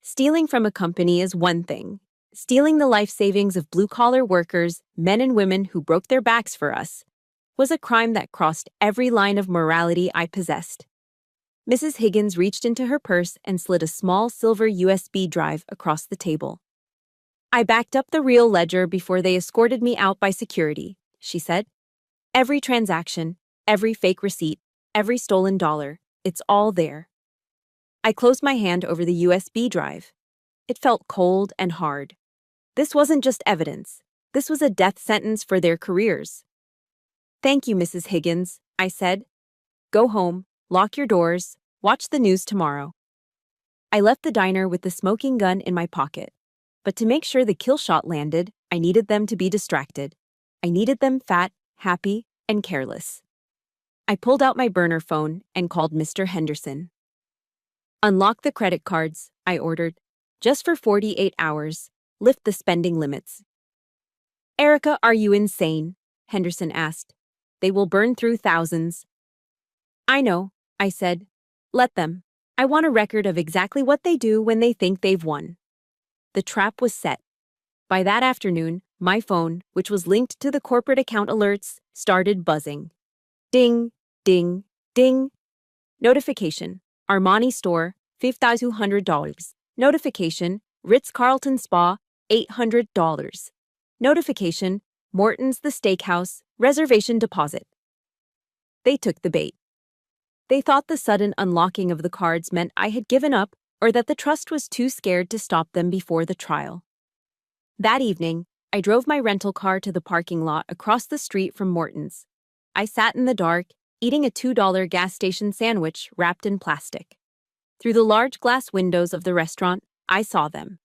Stealing from a company is one thing. Stealing the life savings of blue-collar workers, men and women who broke their backs for us, was a crime that crossed every line of morality I possessed." Mrs. Higgins reached into her purse and slid a small silver USB drive across the table. "I backed up the real ledger before they escorted me out by security," she said. "Every transaction, every fake receipt, every stolen dollar, it's all there." I closed my hand over the USB drive. It felt cold and hard. This wasn't just evidence. This was a death sentence for their careers. "Thank you, Mrs. Higgins," I said. "Go home, lock your doors, watch the news tomorrow." I left the diner with the smoking gun in my pocket. But to make sure the kill shot landed, I needed them to be distracted. I needed them fat, happy, and careless. I pulled out my burner phone and called Mr. Henderson. "Unlock the credit cards," I ordered. "Just for 48 hours. Lift the spending limits." "Erica, are you insane?" Henderson asked. "They will burn through thousands." "I know," I said. "Let them. I want a record of exactly what they do when they think they've won." The trap was set. By that afternoon, my phone, which was linked to the corporate account alerts, started buzzing. Ding, ding, ding. Notification. Armani store, $5,200. Notification. Ritz-Carlton Spa, $800. Notification. Morton's The Steakhouse, reservation deposit. They took the bait. They thought the sudden unlocking of the cards meant I had given up or that the trust was too scared to stop them before the trial. That evening, I drove my rental car to the parking lot across the street from Morton's. I sat in the dark, eating a $2 gas station sandwich wrapped in plastic. Through the large glass windows of the restaurant, I saw them.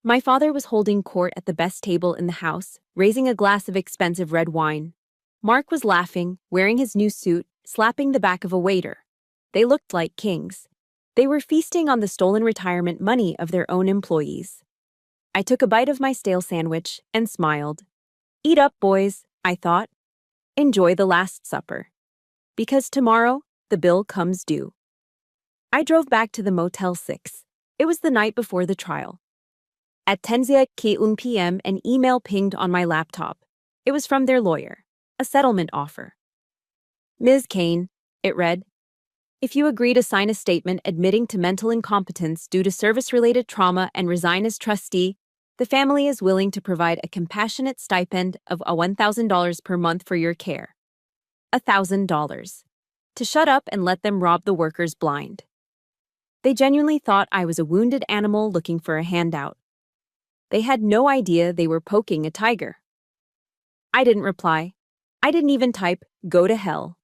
My father was holding court at the best table in the house, raising a glass of expensive red wine. Mark was laughing, wearing his new suit, slapping the back of a waiter. They looked like kings. They were feasting on the stolen retirement money of their own employees. I took a bite of my stale sandwich and smiled. Eat up, boys, I thought. Enjoy the Last Supper. Because tomorrow, the bill comes due. I drove back to the Motel 6. It was the night before the trial. At 10:01 p.m., an email pinged on my laptop. It was from their lawyer. A settlement offer. "Ms. Kane," it read, "if you agree to sign a statement admitting to mental incompetence due to service-related trauma and resign as trustee, the family is willing to provide a compassionate stipend of $1,000 per month for your care. $1,000. To shut up and let them rob the workers blind." They genuinely thought I was a wounded animal looking for a handout. They had no idea they were poking a tiger. I didn't reply. I didn't even type, "Go to hell."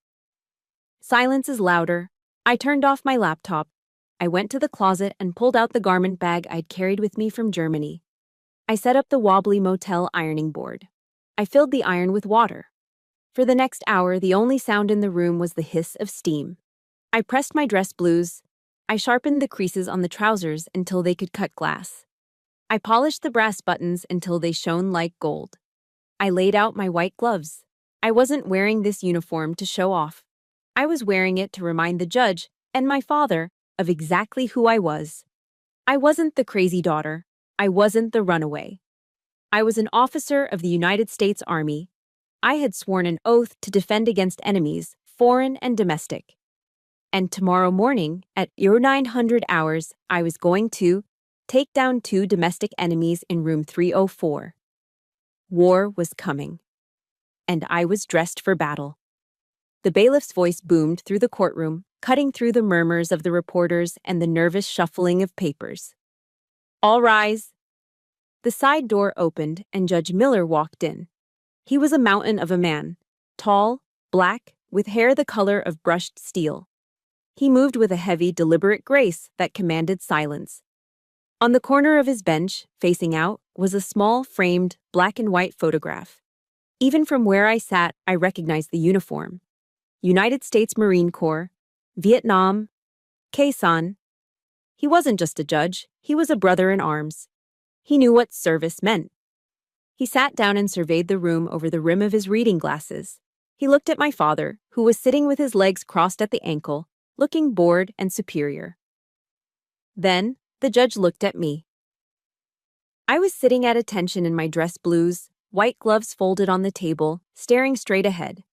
Silence is louder. I turned off my laptop. I went to the closet and pulled out the garment bag I'd carried with me from Germany. I set up the wobbly motel ironing board. I filled the iron with water. For the next hour, the only sound in the room was the hiss of steam. I pressed my dress blues. I sharpened the creases on the trousers until they could cut glass. I polished the brass buttons until they shone like gold. I laid out my white gloves. I wasn't wearing this uniform to show off. I was wearing it to remind the judge and my father of exactly who I was. I wasn't the crazy daughter. I wasn't the runaway. I was an officer of the United States Army. I had sworn an oath to defend against enemies, foreign and domestic. And tomorrow morning, at 900 hours, I was going to take down 2 domestic enemies in room 304. War was coming. And I was dressed for battle. The bailiff's voice boomed through the courtroom, cutting through the murmurs of the reporters and the nervous shuffling of papers. All rise. The side door opened and Judge Miller walked in. He was a mountain of a man, tall, black, with hair the color of brushed steel. He moved with a heavy, deliberate grace that commanded silence. On the corner of his bench, facing out, was a small, framed, black and white photograph. Even from where I sat, I recognized the uniform. United States Marine Corps, Vietnam, Khe Sanh. He wasn't just a judge, he was a brother in arms. He knew what service meant. He sat down and surveyed the room over the rim of his reading glasses. He looked at my father, who was sitting with his legs crossed at the ankle, looking bored and superior. Then, the judge looked at me. I was sitting at attention in my dress blues, white gloves folded on the table, staring straight ahead.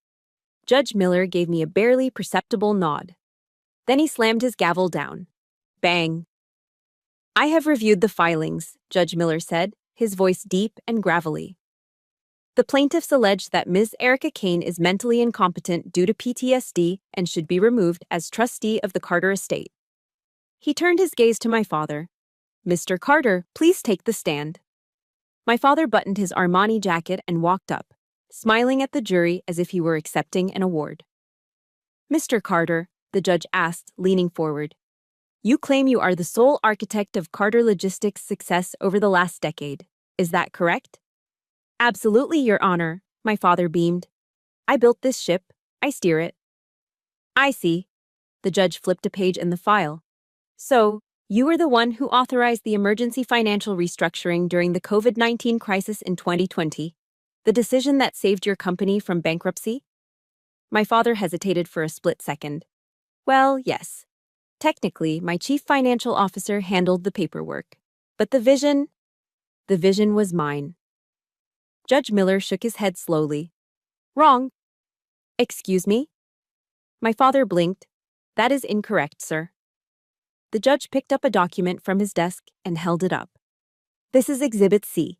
Judge Miller gave me a barely perceptible nod. Then he slammed his gavel down. Bang. I have reviewed the filings, Judge Miller said, his voice deep and gravelly. The plaintiffs allege that Ms. Erica Kane is mentally incompetent due to PTSD and should be removed as trustee of the Carter estate. He turned his gaze to my father. Mr. Carter, please take the stand. My father buttoned his Armani jacket and walked up, smiling at the jury as if he were accepting an award. Mr. Carter, the judge asked, leaning forward, you claim you are the sole architect of Carter Logistics' success over the last decade. Is that correct? Absolutely, Your Honor, my father beamed. I built this ship. I steer it. I see. The judge flipped a page in the file. So, you were the one who authorized the emergency financial restructuring during the COVID-19 crisis in 2020, the decision that saved your company from bankruptcy? My father hesitated for a split second. Well, yes. Technically, my chief financial officer handled the paperwork. But the vision was mine. Judge Miller shook his head slowly. Wrong. Excuse me? My father blinked. That is incorrect, sir. The judge picked up a document from his desk and held it up. This is Exhibit C.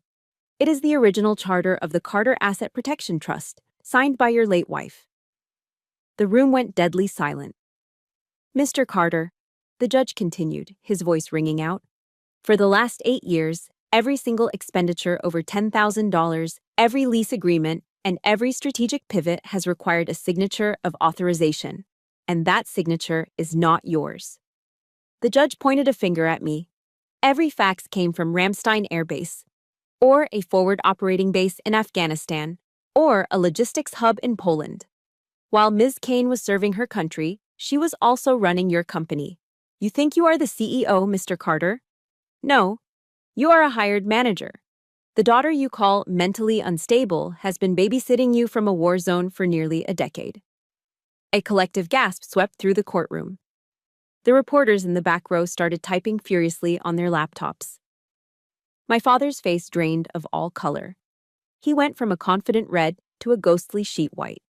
It is the original charter of the Carter Asset Protection Trust, signed by your late wife. The room went deadly silent. Mr. Carter, the judge continued, his voice ringing out, for the last 8 years, every single expenditure over $10,000, every lease agreement, and every strategic pivot has required a signature of authorization, and that signature is not yours. The judge pointed a finger at me. Every fax came from Ramstein Air Base, or a forward operating base in Afghanistan, or a logistics hub in Poland. While Ms. Kane was serving her country, she was also running your company. You think you are the CEO, Mr. Carter? No, you are a hired manager. The daughter you call mentally unstable has been babysitting you from a war zone for nearly a decade. A collective gasp swept through the courtroom. The reporters in the back row started typing furiously on their laptops. My father's face drained of all color. He went from a confident red to a ghostly sheet white.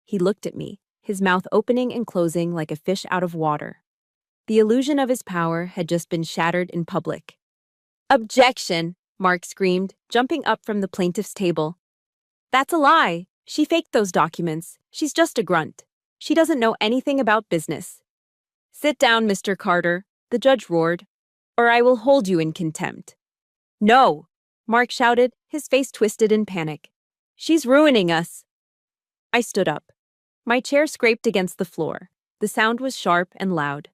He looked at me, his mouth opening and closing like a fish out of water. The illusion of his power had just been shattered in public. Objection! Mark screamed, jumping up from the plaintiff's table. That's a lie. She faked those documents. She's just a grunt. She doesn't know anything about business. Sit down, Mr. Carter, the judge roared, or I will hold you in contempt. No! Mark shouted, his face twisted in panic. She's ruining us. I stood up. My chair scraped against the floor. The sound was sharp and loud.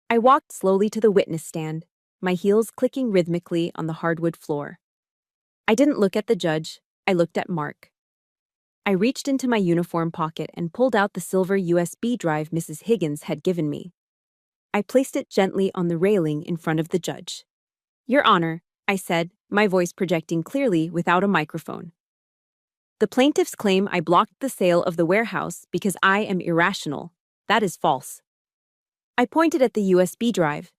I walked slowly to the witness stand, my heels clicking rhythmically on the hardwood floor. I didn't look at the judge, I looked at Mark. I reached into my uniform pocket and pulled out the silver USB drive Mrs. Higgins had given me. I placed it gently on the railing in front of the judge. Your Honor, I said, my voice projecting clearly without a microphone. The plaintiffs claim I blocked the sale of the warehouse because I am irrational. That is false. I pointed at the USB drive.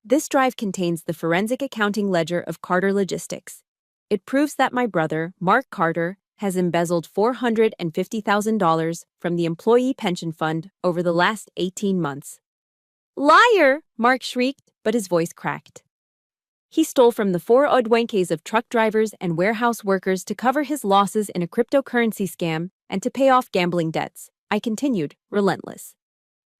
This drive contains the forensic accounting ledger of Carter Logistics. It proves that my brother, Mark Carter, has embezzled $450,000 from the employee pension fund over the last 18 months. Liar! Mark shrieked, but his voice cracked. He stole from the 401ks of truck drivers and warehouse workers to cover his losses in a cryptocurrency scam and to pay off gambling debts. I continued, relentless.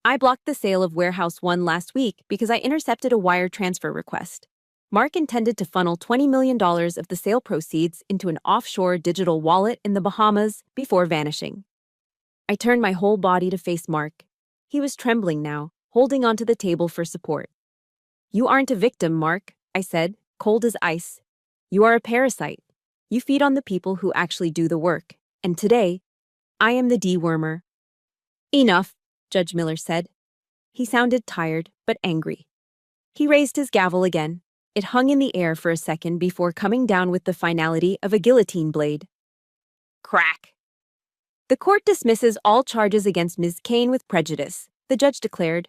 I blocked the sale of Warehouse 1 last week because I intercepted a wire transfer request. Mark intended to funnel $20 million of the sale proceeds into an offshore digital wallet in the Bahamas before vanishing. I turned my whole body to face Mark. He was trembling now, holding onto the table for support. You aren't a victim, Mark, I said, cold as ice. You are a parasite. You feed on the people who actually do the work. And today, I am the dewormer. Enough, Judge Miller said. He sounded tired, but angry. He raised his gavel again. It hung in the air for a second before coming down with the finality of a guillotine blade. Crack. The court dismisses all charges against Ms. Kane with prejudice, the judge declared.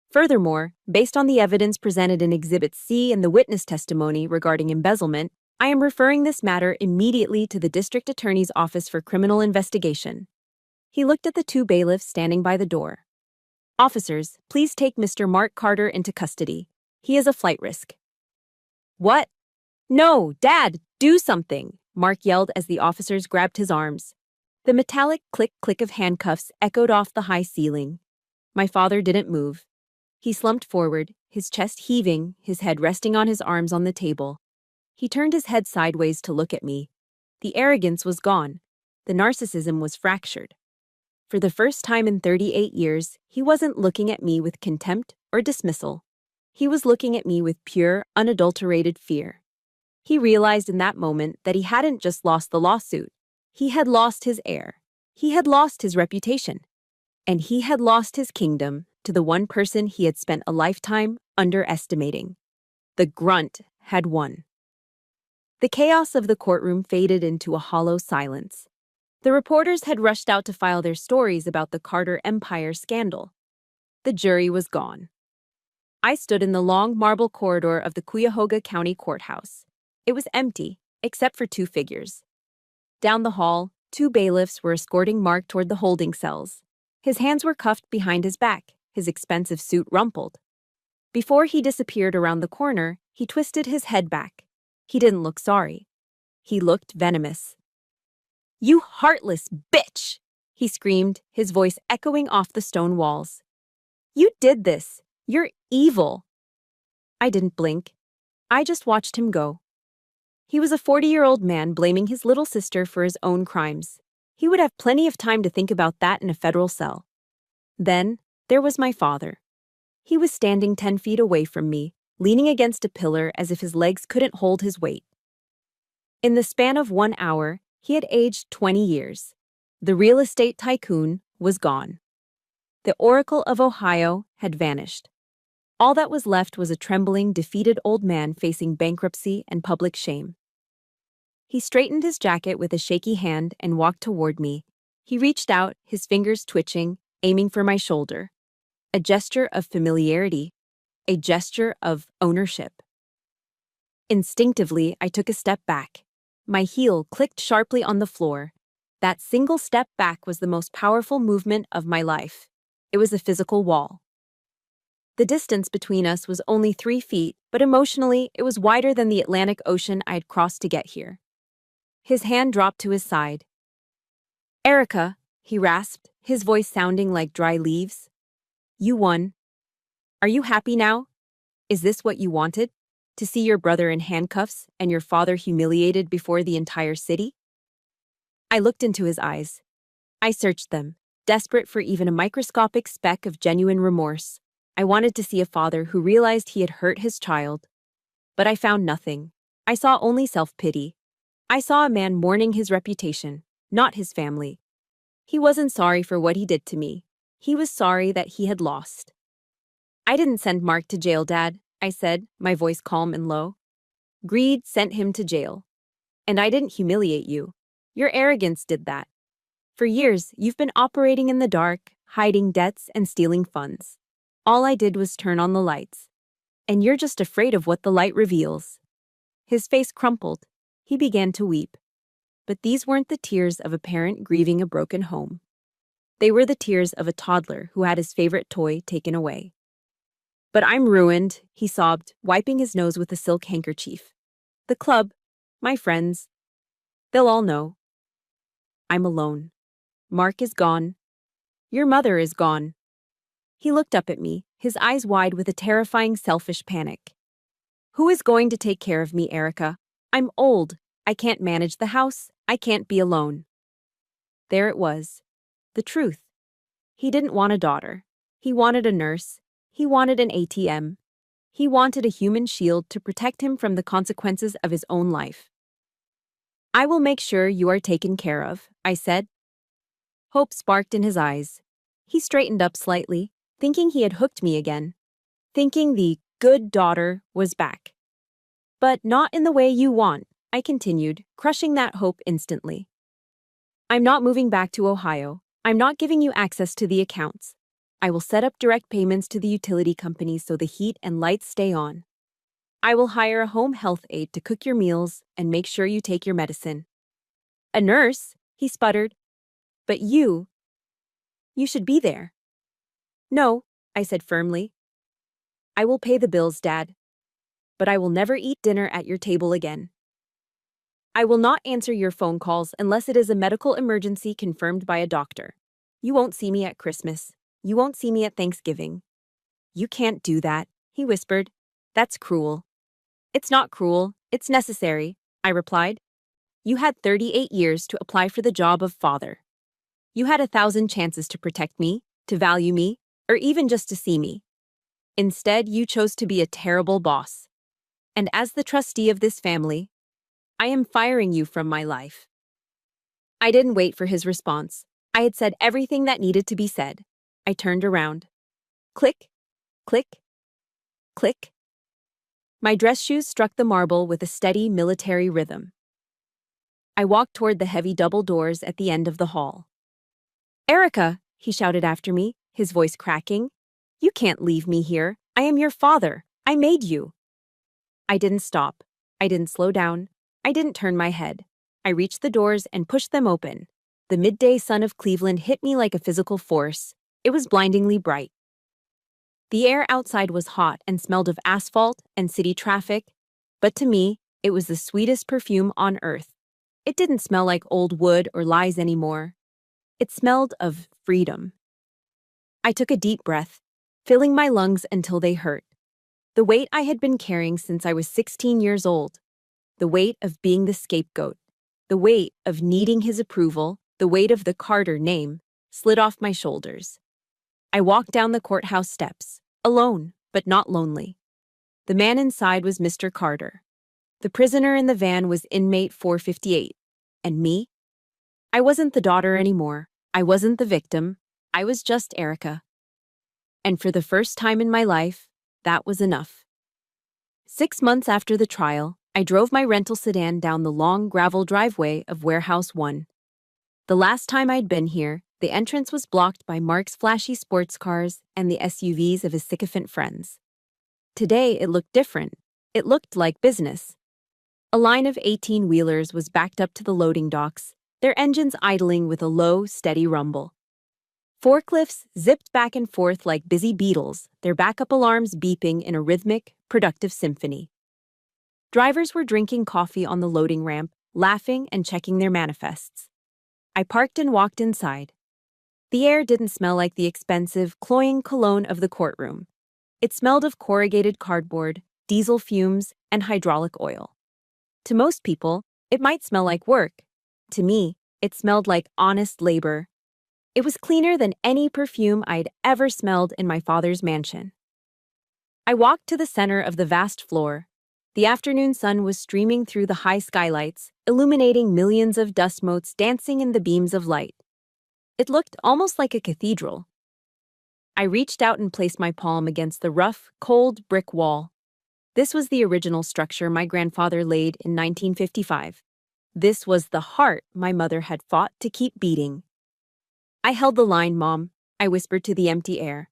Furthermore, based on the evidence presented in Exhibit C and the witness testimony regarding embezzlement, I am referring this matter immediately to the District Attorney's Office for Criminal Investigation. He looked at the two bailiffs standing by the door. Officers, please take Mr. Mark Carter into custody. He is a flight risk. What? No, Dad, do something, Mark yelled as the officers grabbed his arms. The metallic click-click of handcuffs echoed off the high ceiling. My father didn't move. He slumped forward, his chest heaving, his head resting on his arms on the table. He turned his head sideways to look at me. The arrogance was gone. The narcissism was fractured. For the first time in 38 years, he wasn't looking at me with contempt or dismissal. He was looking at me with pure, unadulterated fear. He realized in that moment that he hadn't just lost the lawsuit. He had lost his heir. He had lost his reputation. And he had lost his kingdom to the one person he had spent a lifetime underestimating. The grunt had won. The chaos of the courtroom faded into a hollow silence. The reporters had rushed out to file their stories about the Carter Empire scandal. The jury was gone. I stood in the long marble corridor of the Cuyahoga County Courthouse. It was empty, except for two figures. Down the hall, two bailiffs were escorting Mark toward the holding cells. His hands were cuffed behind his back, his expensive suit rumpled. Before he disappeared around the corner, he twisted his head back. He didn't look sorry. He looked venomous. You heartless bitch! He screamed, his voice echoing off the stone walls. You did this! You're evil! I didn't blink. I just watched him go. He was a 40-year-old man blaming his little sister for his own crimes. He would have plenty of time to think about that in a federal cell. Then, there was my father. He was standing 10 feet away from me, leaning against a pillar as if his legs couldn't hold his weight. In the span of 1 hour, he had aged 20 years. The real estate tycoon was gone. The Oracle of Ohio had vanished. All that was left was a trembling, defeated old man facing bankruptcy and public shame. He straightened his jacket with a shaky hand and walked toward me. He reached out, his fingers twitching, aiming for my shoulder. A gesture of familiarity, a gesture of ownership. Instinctively, I took a step back. My heel clicked sharply on the floor. That single step back was the most powerful movement of my life. It was a physical wall. The distance between us was only 3 feet, but emotionally, it was wider than the Atlantic Ocean I had crossed to get here. His hand dropped to his side. Erica, he rasped, his voice sounding like dry leaves. You won. Are you happy now? Is this what you wanted? To see your brother in handcuffs and your father humiliated before the entire city? I looked into his eyes. I searched them, desperate for even a microscopic speck of genuine remorse. I wanted to see a father who realized he had hurt his child. But I found nothing. I saw only self-pity. I saw a man mourning his reputation, not his family. He wasn't sorry for what he did to me. He was sorry that he had lost. I didn't send Mark to jail, Dad, I said, my voice calm and low. Greed sent him to jail. And I didn't humiliate you. Your arrogance did that. For years, you've been operating in the dark, hiding debts and stealing funds. All I did was turn on the lights. And you're just afraid of what the light reveals. His face crumpled. He began to weep. But these weren't the tears of a parent grieving a broken home. They were the tears of a toddler who had his favorite toy taken away. But I'm ruined, he sobbed, wiping his nose with a silk handkerchief. The club, my friends, they'll all know. I'm alone. Mark is gone. Your mother is gone. He looked up at me, his eyes wide with a terrifying selfish panic. Who is going to take care of me, Erica? I'm old. I can't manage the house. I can't be alone. There it was. The truth. He didn't want a daughter. He wanted a nurse. He wanted an ATM. He wanted a human shield to protect him from the consequences of his own life. I will make sure you are taken care of, I said. Hope sparked in his eyes. He straightened up slightly, thinking he had hooked me again. Thinking the good daughter was back. But not in the way you want, I continued, crushing that hope instantly. I'm not moving back to Ohio. I'm not giving you access to the accounts. I will set up direct payments to the utility companies so the heat and lights stay on. I will hire a home health aide to cook your meals and make sure you take your medicine. A nurse, he sputtered. But you should be there. No, I said firmly. I will pay the bills, Dad. But I will never eat dinner at your table again. I will not answer your phone calls unless it is a medical emergency confirmed by a doctor. You won't see me at Christmas. You won't see me at Thanksgiving. You can't do that, he whispered. That's cruel. It's not cruel. It's necessary, I replied. You had 38 years to apply for the job of father. You had 1,000 chances to protect me, to value me, or even just to see me. Instead, you chose to be a terrible boss. And as the trustee of this family, I am firing you from my life. I didn't wait for his response. I had said everything that needed to be said. I turned around. Click, click, click. My dress shoes struck the marble with a steady military rhythm. I walked toward the heavy double doors at the end of the hall. Erica, he shouted after me, his voice cracking. You can't leave me here. I am your father. I made you. I didn't stop. I didn't slow down. I didn't turn my head. I reached the doors and pushed them open. The midday sun of Cleveland hit me like a physical force. It was blindingly bright. The air outside was hot and smelled of asphalt and city traffic, but to me, it was the sweetest perfume on earth. It didn't smell like old wood or lies anymore. It smelled of freedom. I took a deep breath, filling my lungs until they hurt. The weight I had been carrying since I was 16 years old. The weight of being the scapegoat. The weight of needing his approval, the weight of the Carter name, slid off my shoulders. I walked down the courthouse steps, alone, but not lonely. The man inside was Mr. Carter. The prisoner in the van was inmate 458. And me? I wasn't the daughter anymore. I wasn't the victim. I was just Erica. And for the first time in my life, that was enough. 6 months after the trial, I drove my rental sedan down the long gravel driveway of Warehouse 1. The last time I'd been here, the entrance was blocked by Mark's flashy sports cars and the SUVs of his sycophant friends. Today, it looked different. It looked like business. A line of 18-wheelers was backed up to the loading docks, their engines idling with a low, steady rumble. Forklifts zipped back and forth like busy beetles, their backup alarms beeping in a rhythmic, productive symphony. Drivers were drinking coffee on the loading ramp, laughing and checking their manifests. I parked and walked inside. The air didn't smell like the expensive, cloying cologne of the courtroom. It smelled of corrugated cardboard, diesel fumes, and hydraulic oil. To most people, it might smell like work. To me, it smelled like honest labor. It was cleaner than any perfume I'd ever smelled in my father's mansion. I walked to the center of the vast floor. The afternoon sun was streaming through the high skylights, illuminating millions of dust motes dancing in the beams of light. It looked almost like a cathedral. I reached out and placed my palm against the rough, cold brick wall. This was the original structure my grandfather laid in 1955. This was the heart my mother had fought to keep beating. I held the line, Mom, I whispered to the empty air.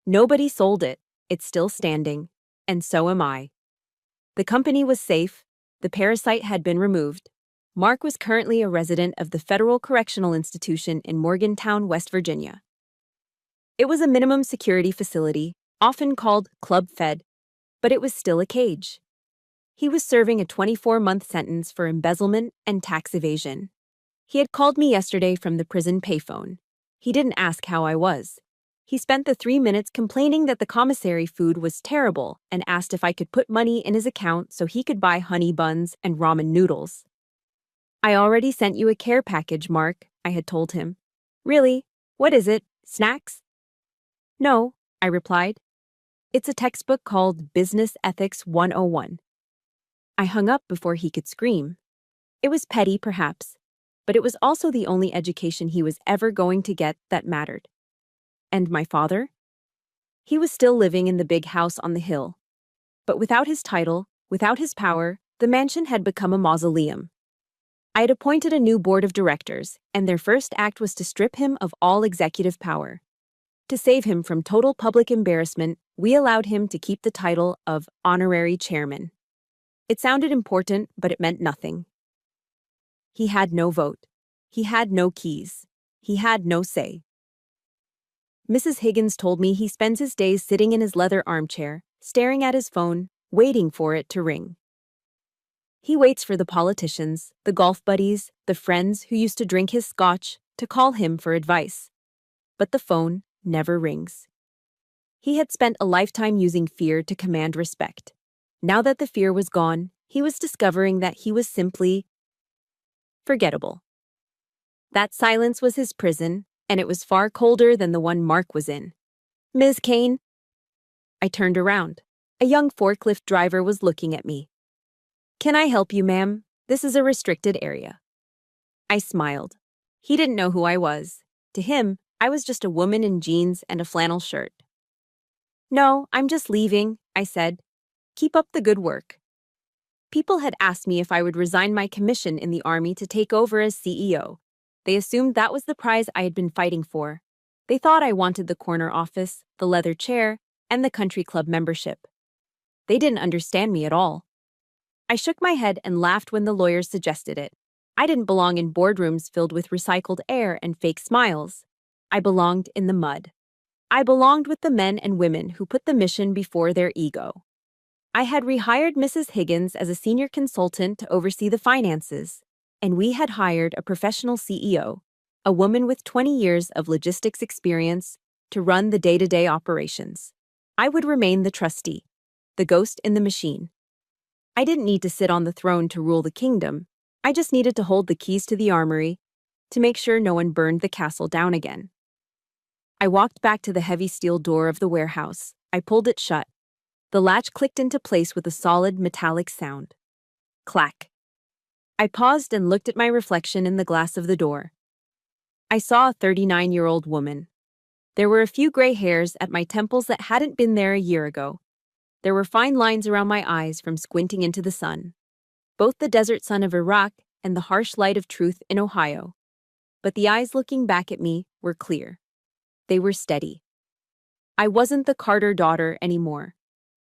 Nobody sold it. It's still standing. And so am I. The company was safe. The parasite had been removed. Mark was currently a resident of the Federal Correctional Institution in Morgantown, West Virginia. It was a minimum security facility, often called Club Fed, but it was still a cage. He was serving a 24-month sentence for embezzlement and tax evasion. He had called me yesterday from the prison payphone. He didn't ask how I was. He spent the 3 minutes complaining that the commissary food was terrible and asked if I could put money in his account so he could buy honey buns and ramen noodles. I already sent you a care package, Mark, I had told him. Really? What is it? Snacks? No, I replied. It's a textbook called Business Ethics 101. I hung up before he could scream. It was petty, perhaps, but it was also the only education he was ever going to get that mattered. And my father? He was still living in the big house on the hill. But without his title, without his power, the mansion had become a mausoleum. I had appointed a new board of directors, and their first act was to strip him of all executive power. To save him from total public embarrassment, we allowed him to keep the title of honorary chairman. It sounded important, but it meant nothing. He had no vote. He had no keys. He had no say. Mrs. Higgins told me he spends his days sitting in his leather armchair, staring at his phone, waiting for it to ring. He waits for the politicians, the golf buddies, the friends who used to drink his scotch to call him for advice. But the phone never rings. He had spent a lifetime using fear to command respect. Now that the fear was gone, he was discovering that he was simply forgettable. That silence was his prison, and it was far colder than the one Mark was in. Ms. Kane? I turned around. A young forklift driver was looking at me. Can I help you, ma'am? This is a restricted area. I smiled. He didn't know who I was. To him, I was just a woman in jeans and a flannel shirt. No, I'm just leaving, I said. Keep up the good work. People had asked me if I would resign my commission in the Army to take over as CEO. They assumed that was the prize I had been fighting for. They thought I wanted the corner office, the leather chair, and the country club membership. They didn't understand me at all. I shook my head and laughed when the lawyers suggested it. I didn't belong in boardrooms filled with recycled air and fake smiles. I belonged in the mud. I belonged with the men and women who put the mission before their ego. I had rehired Mrs. Higgins as a senior consultant to oversee the finances, and we had hired a professional CEO, a woman with 20 years of logistics experience, to run the day-to-day operations. I would remain the trustee, the ghost in the machine. I didn't need to sit on the throne to rule the kingdom. I just needed to hold the keys to the armory to make sure no one burned the castle down again. I walked back to the heavy steel door of the warehouse. I pulled it shut. The latch clicked into place with a solid metallic sound. Clack. I paused and looked at my reflection in the glass of the door. I saw a 39-year-old woman. There were a few gray hairs at my temples that hadn't been there a year ago. There were fine lines around my eyes from squinting into the sun. Both the desert sun of Iraq and the harsh light of truth in Ohio. But the eyes looking back at me were clear. They were steady. I wasn't the Carter daughter anymore.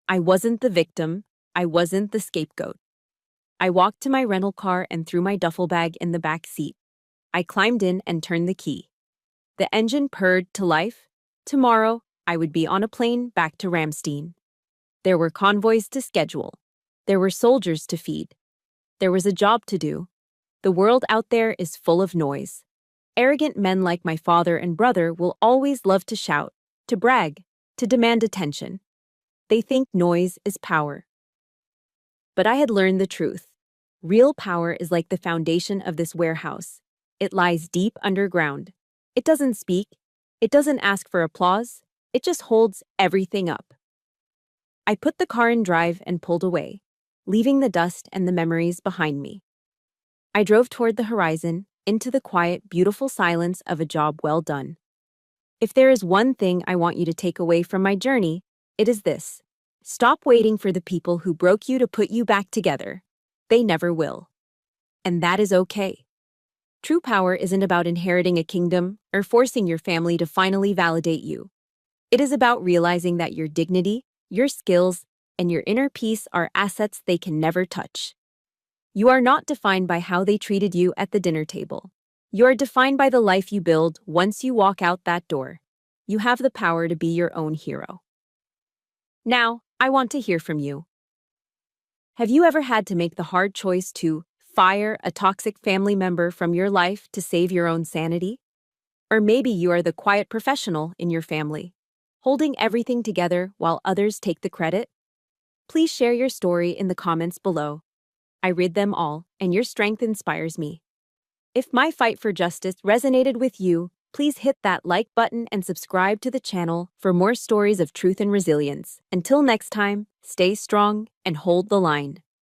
I wasn't the victim. I wasn't the scapegoat. I walked to my rental car and threw my duffel bag in the back seat. I climbed in and turned the key. The engine purred to life. Tomorrow, I would be on a plane back to Ramstein. There were convoys to schedule. There were soldiers to feed. There was a job to do. The world out there is full of noise. Arrogant men like my father and brother will always love to shout, to brag, to demand attention. They think noise is power. But I had learned the truth. Real power is like the foundation of this warehouse. It lies deep underground. It doesn't speak. It doesn't ask for applause. It just holds everything up. I put the car in drive and pulled away. leaving the dust and the memories behind me. I drove toward the horizon, into the quiet, beautiful silence of a job well done. If there is one thing I want you to take away from my journey, it is this. Stop waiting for the people who broke you to put you back together. They never will. And that is okay. True power isn't about inheriting a kingdom or forcing your family to finally validate you. It is about realizing that your dignity, your skills, and your inner peace are assets they can never touch. You are not defined by how they treated you at the dinner table. You are defined by the life you build once you walk out that door. You have the power to be your own hero. Now, I want to hear from you. Have you ever had to make the hard choice to fire a toxic family member from your life to save your own sanity? Or maybe you are the quiet professional in your family, holding everything together while others take the credit? Please share your story in the comments below. I read them all, and your strength inspires me. If my fight for justice resonated with you, please hit that like button and subscribe to the channel for more stories of truth and resilience. Until next time, stay strong and hold the line.